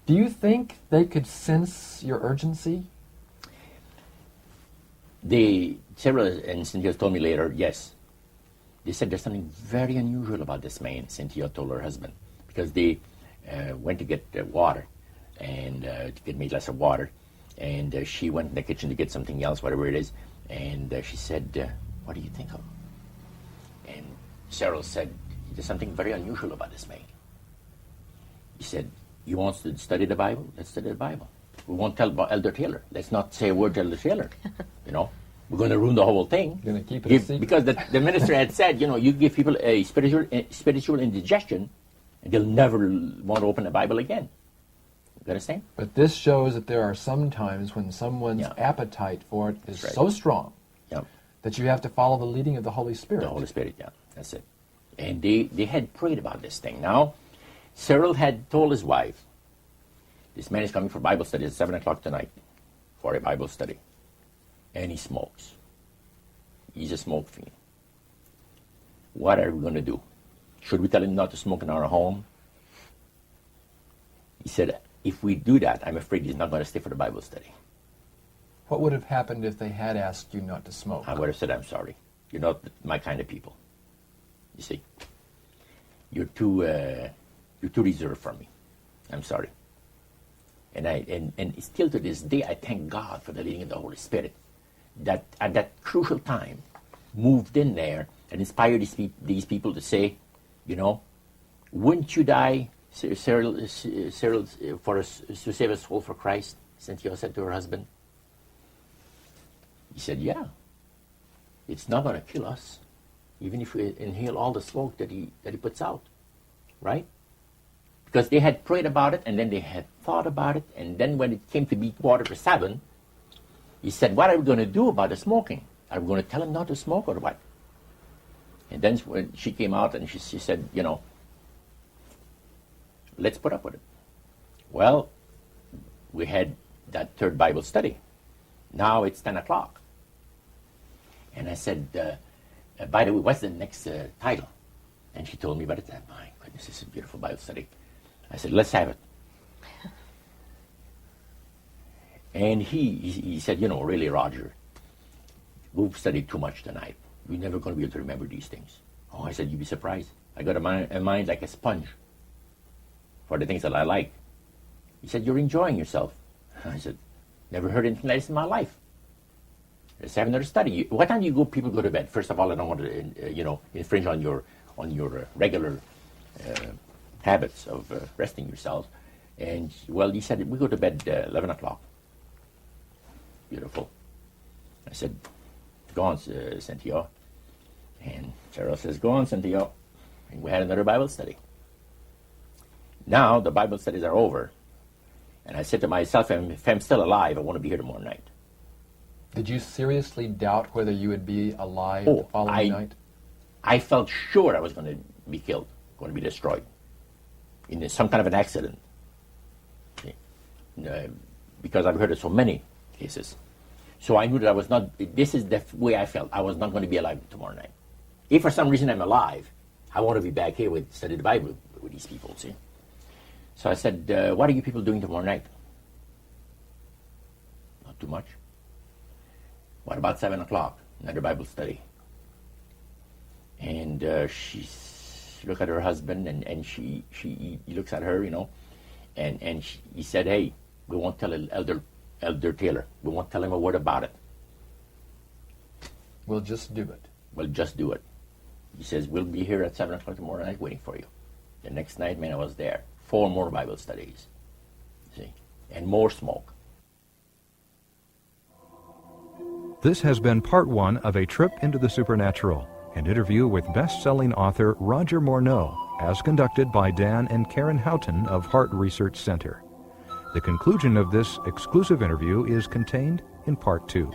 Do you think they could sense your urgency? Sarah and Cynthia told me later, yes. They said there's something very unusual about this man, Cynthia told her husband, because they went to get water, and to get me a glass of water, and she went in the kitchen to get something else, whatever it is, and she said, what do you think of him? And Cyril said, there's something very unusual about this man. He said, you want to study the Bible? Let's study the Bible. We won't tell about Elder Taylor. Let's not say a word to Elder Taylor. We're going to ruin the whole thing. You're going to keep it a secret. Because the minister had said, you give people a spiritual indigestion, and they'll never want to open the Bible again. You understand? But this shows that there are some times when someone's appetite for it is so strong that you have to follow the leading of the Holy Spirit. The Holy Spirit, that's it. And they had prayed about this thing. Now, Cyril had told his wife, this man is coming for Bible study at 7 o'clock tonight for a Bible study. And he smokes. He's a smoke fiend. What are we going to do? Should we tell him not to smoke in our home? He said, if we do that, I'm afraid he's not going to stay for the Bible study. What would have happened if they had asked you not to smoke? I would have said, I'm sorry. You're not my kind of people. You see, you're too reserved for me. I'm sorry. And still to this day, I thank God for the leading of the Holy Spirit that at that crucial time moved in there and inspired these people to say, wouldn't you die, Cyril, for us to save a soul for Christ? Cynthia said to her husband. He said, yeah. It's not going to kill us, even if we inhale all the smoke that he puts out, right? Because they had prayed about it, and then they had thought about it, and then when it came to be 7:15, he said, what are we going to do about the smoking? Are we going to tell him not to smoke or what? And then when she came out and she said, let's put up with it. Well, we had that 3rd Bible study. Now it's 10 o'clock. And I said, by the way, what's the next title? And she told me about it. My goodness, this is a beautiful Bible study. I said, let's have it. And he said, really, Roger, we've studied too much tonight. We're never going to be able to remember these things. Oh, I said, you'd be surprised. I got a mind like a sponge for the things that I like. He said, you're enjoying yourself. I said, never heard anything like this in my life. Let's have another study. What time do people go to bed? First of all, I don't want to, infringe on your regular habits of resting yourself. And, well, he said, we go to bed 11 o'clock. Beautiful. I said, go on, Cynthia. And Sarah says, go on, Cynthia. And we had another Bible study. Now the Bible studies are over. And I said to myself, if I'm still alive, I want to be here tomorrow night. Did you seriously doubt whether you would be alive the following night? I felt sure I was going to be killed, going to be destroyed in some kind of an accident. See? Because I've heard of so many cases. So I knew that I was not, this is the way I felt. I was not going to be alive tomorrow night. If for some reason I'm alive, I want to be back here with study the Bible with these people, see? So I said, what are you people doing tomorrow night? Not too much. What about 7 o'clock? Another Bible study. And she looked at her husband, and he looks at her, you know, and he said, hey, we won't tell Elder Taylor. We won't tell him a word about it. We'll just do it. We'll just do it. He says, we'll be here at 7 o'clock tomorrow night waiting for you. The next night, man, I was there. 4 more Bible studies. See? And more smoke. This has been part 1 of A Trip into the Supernatural, an interview with best-selling author Roger Morneau, as conducted by Dan and Karen Houghton of Heart Research Center. The conclusion of this exclusive interview is contained in part 2.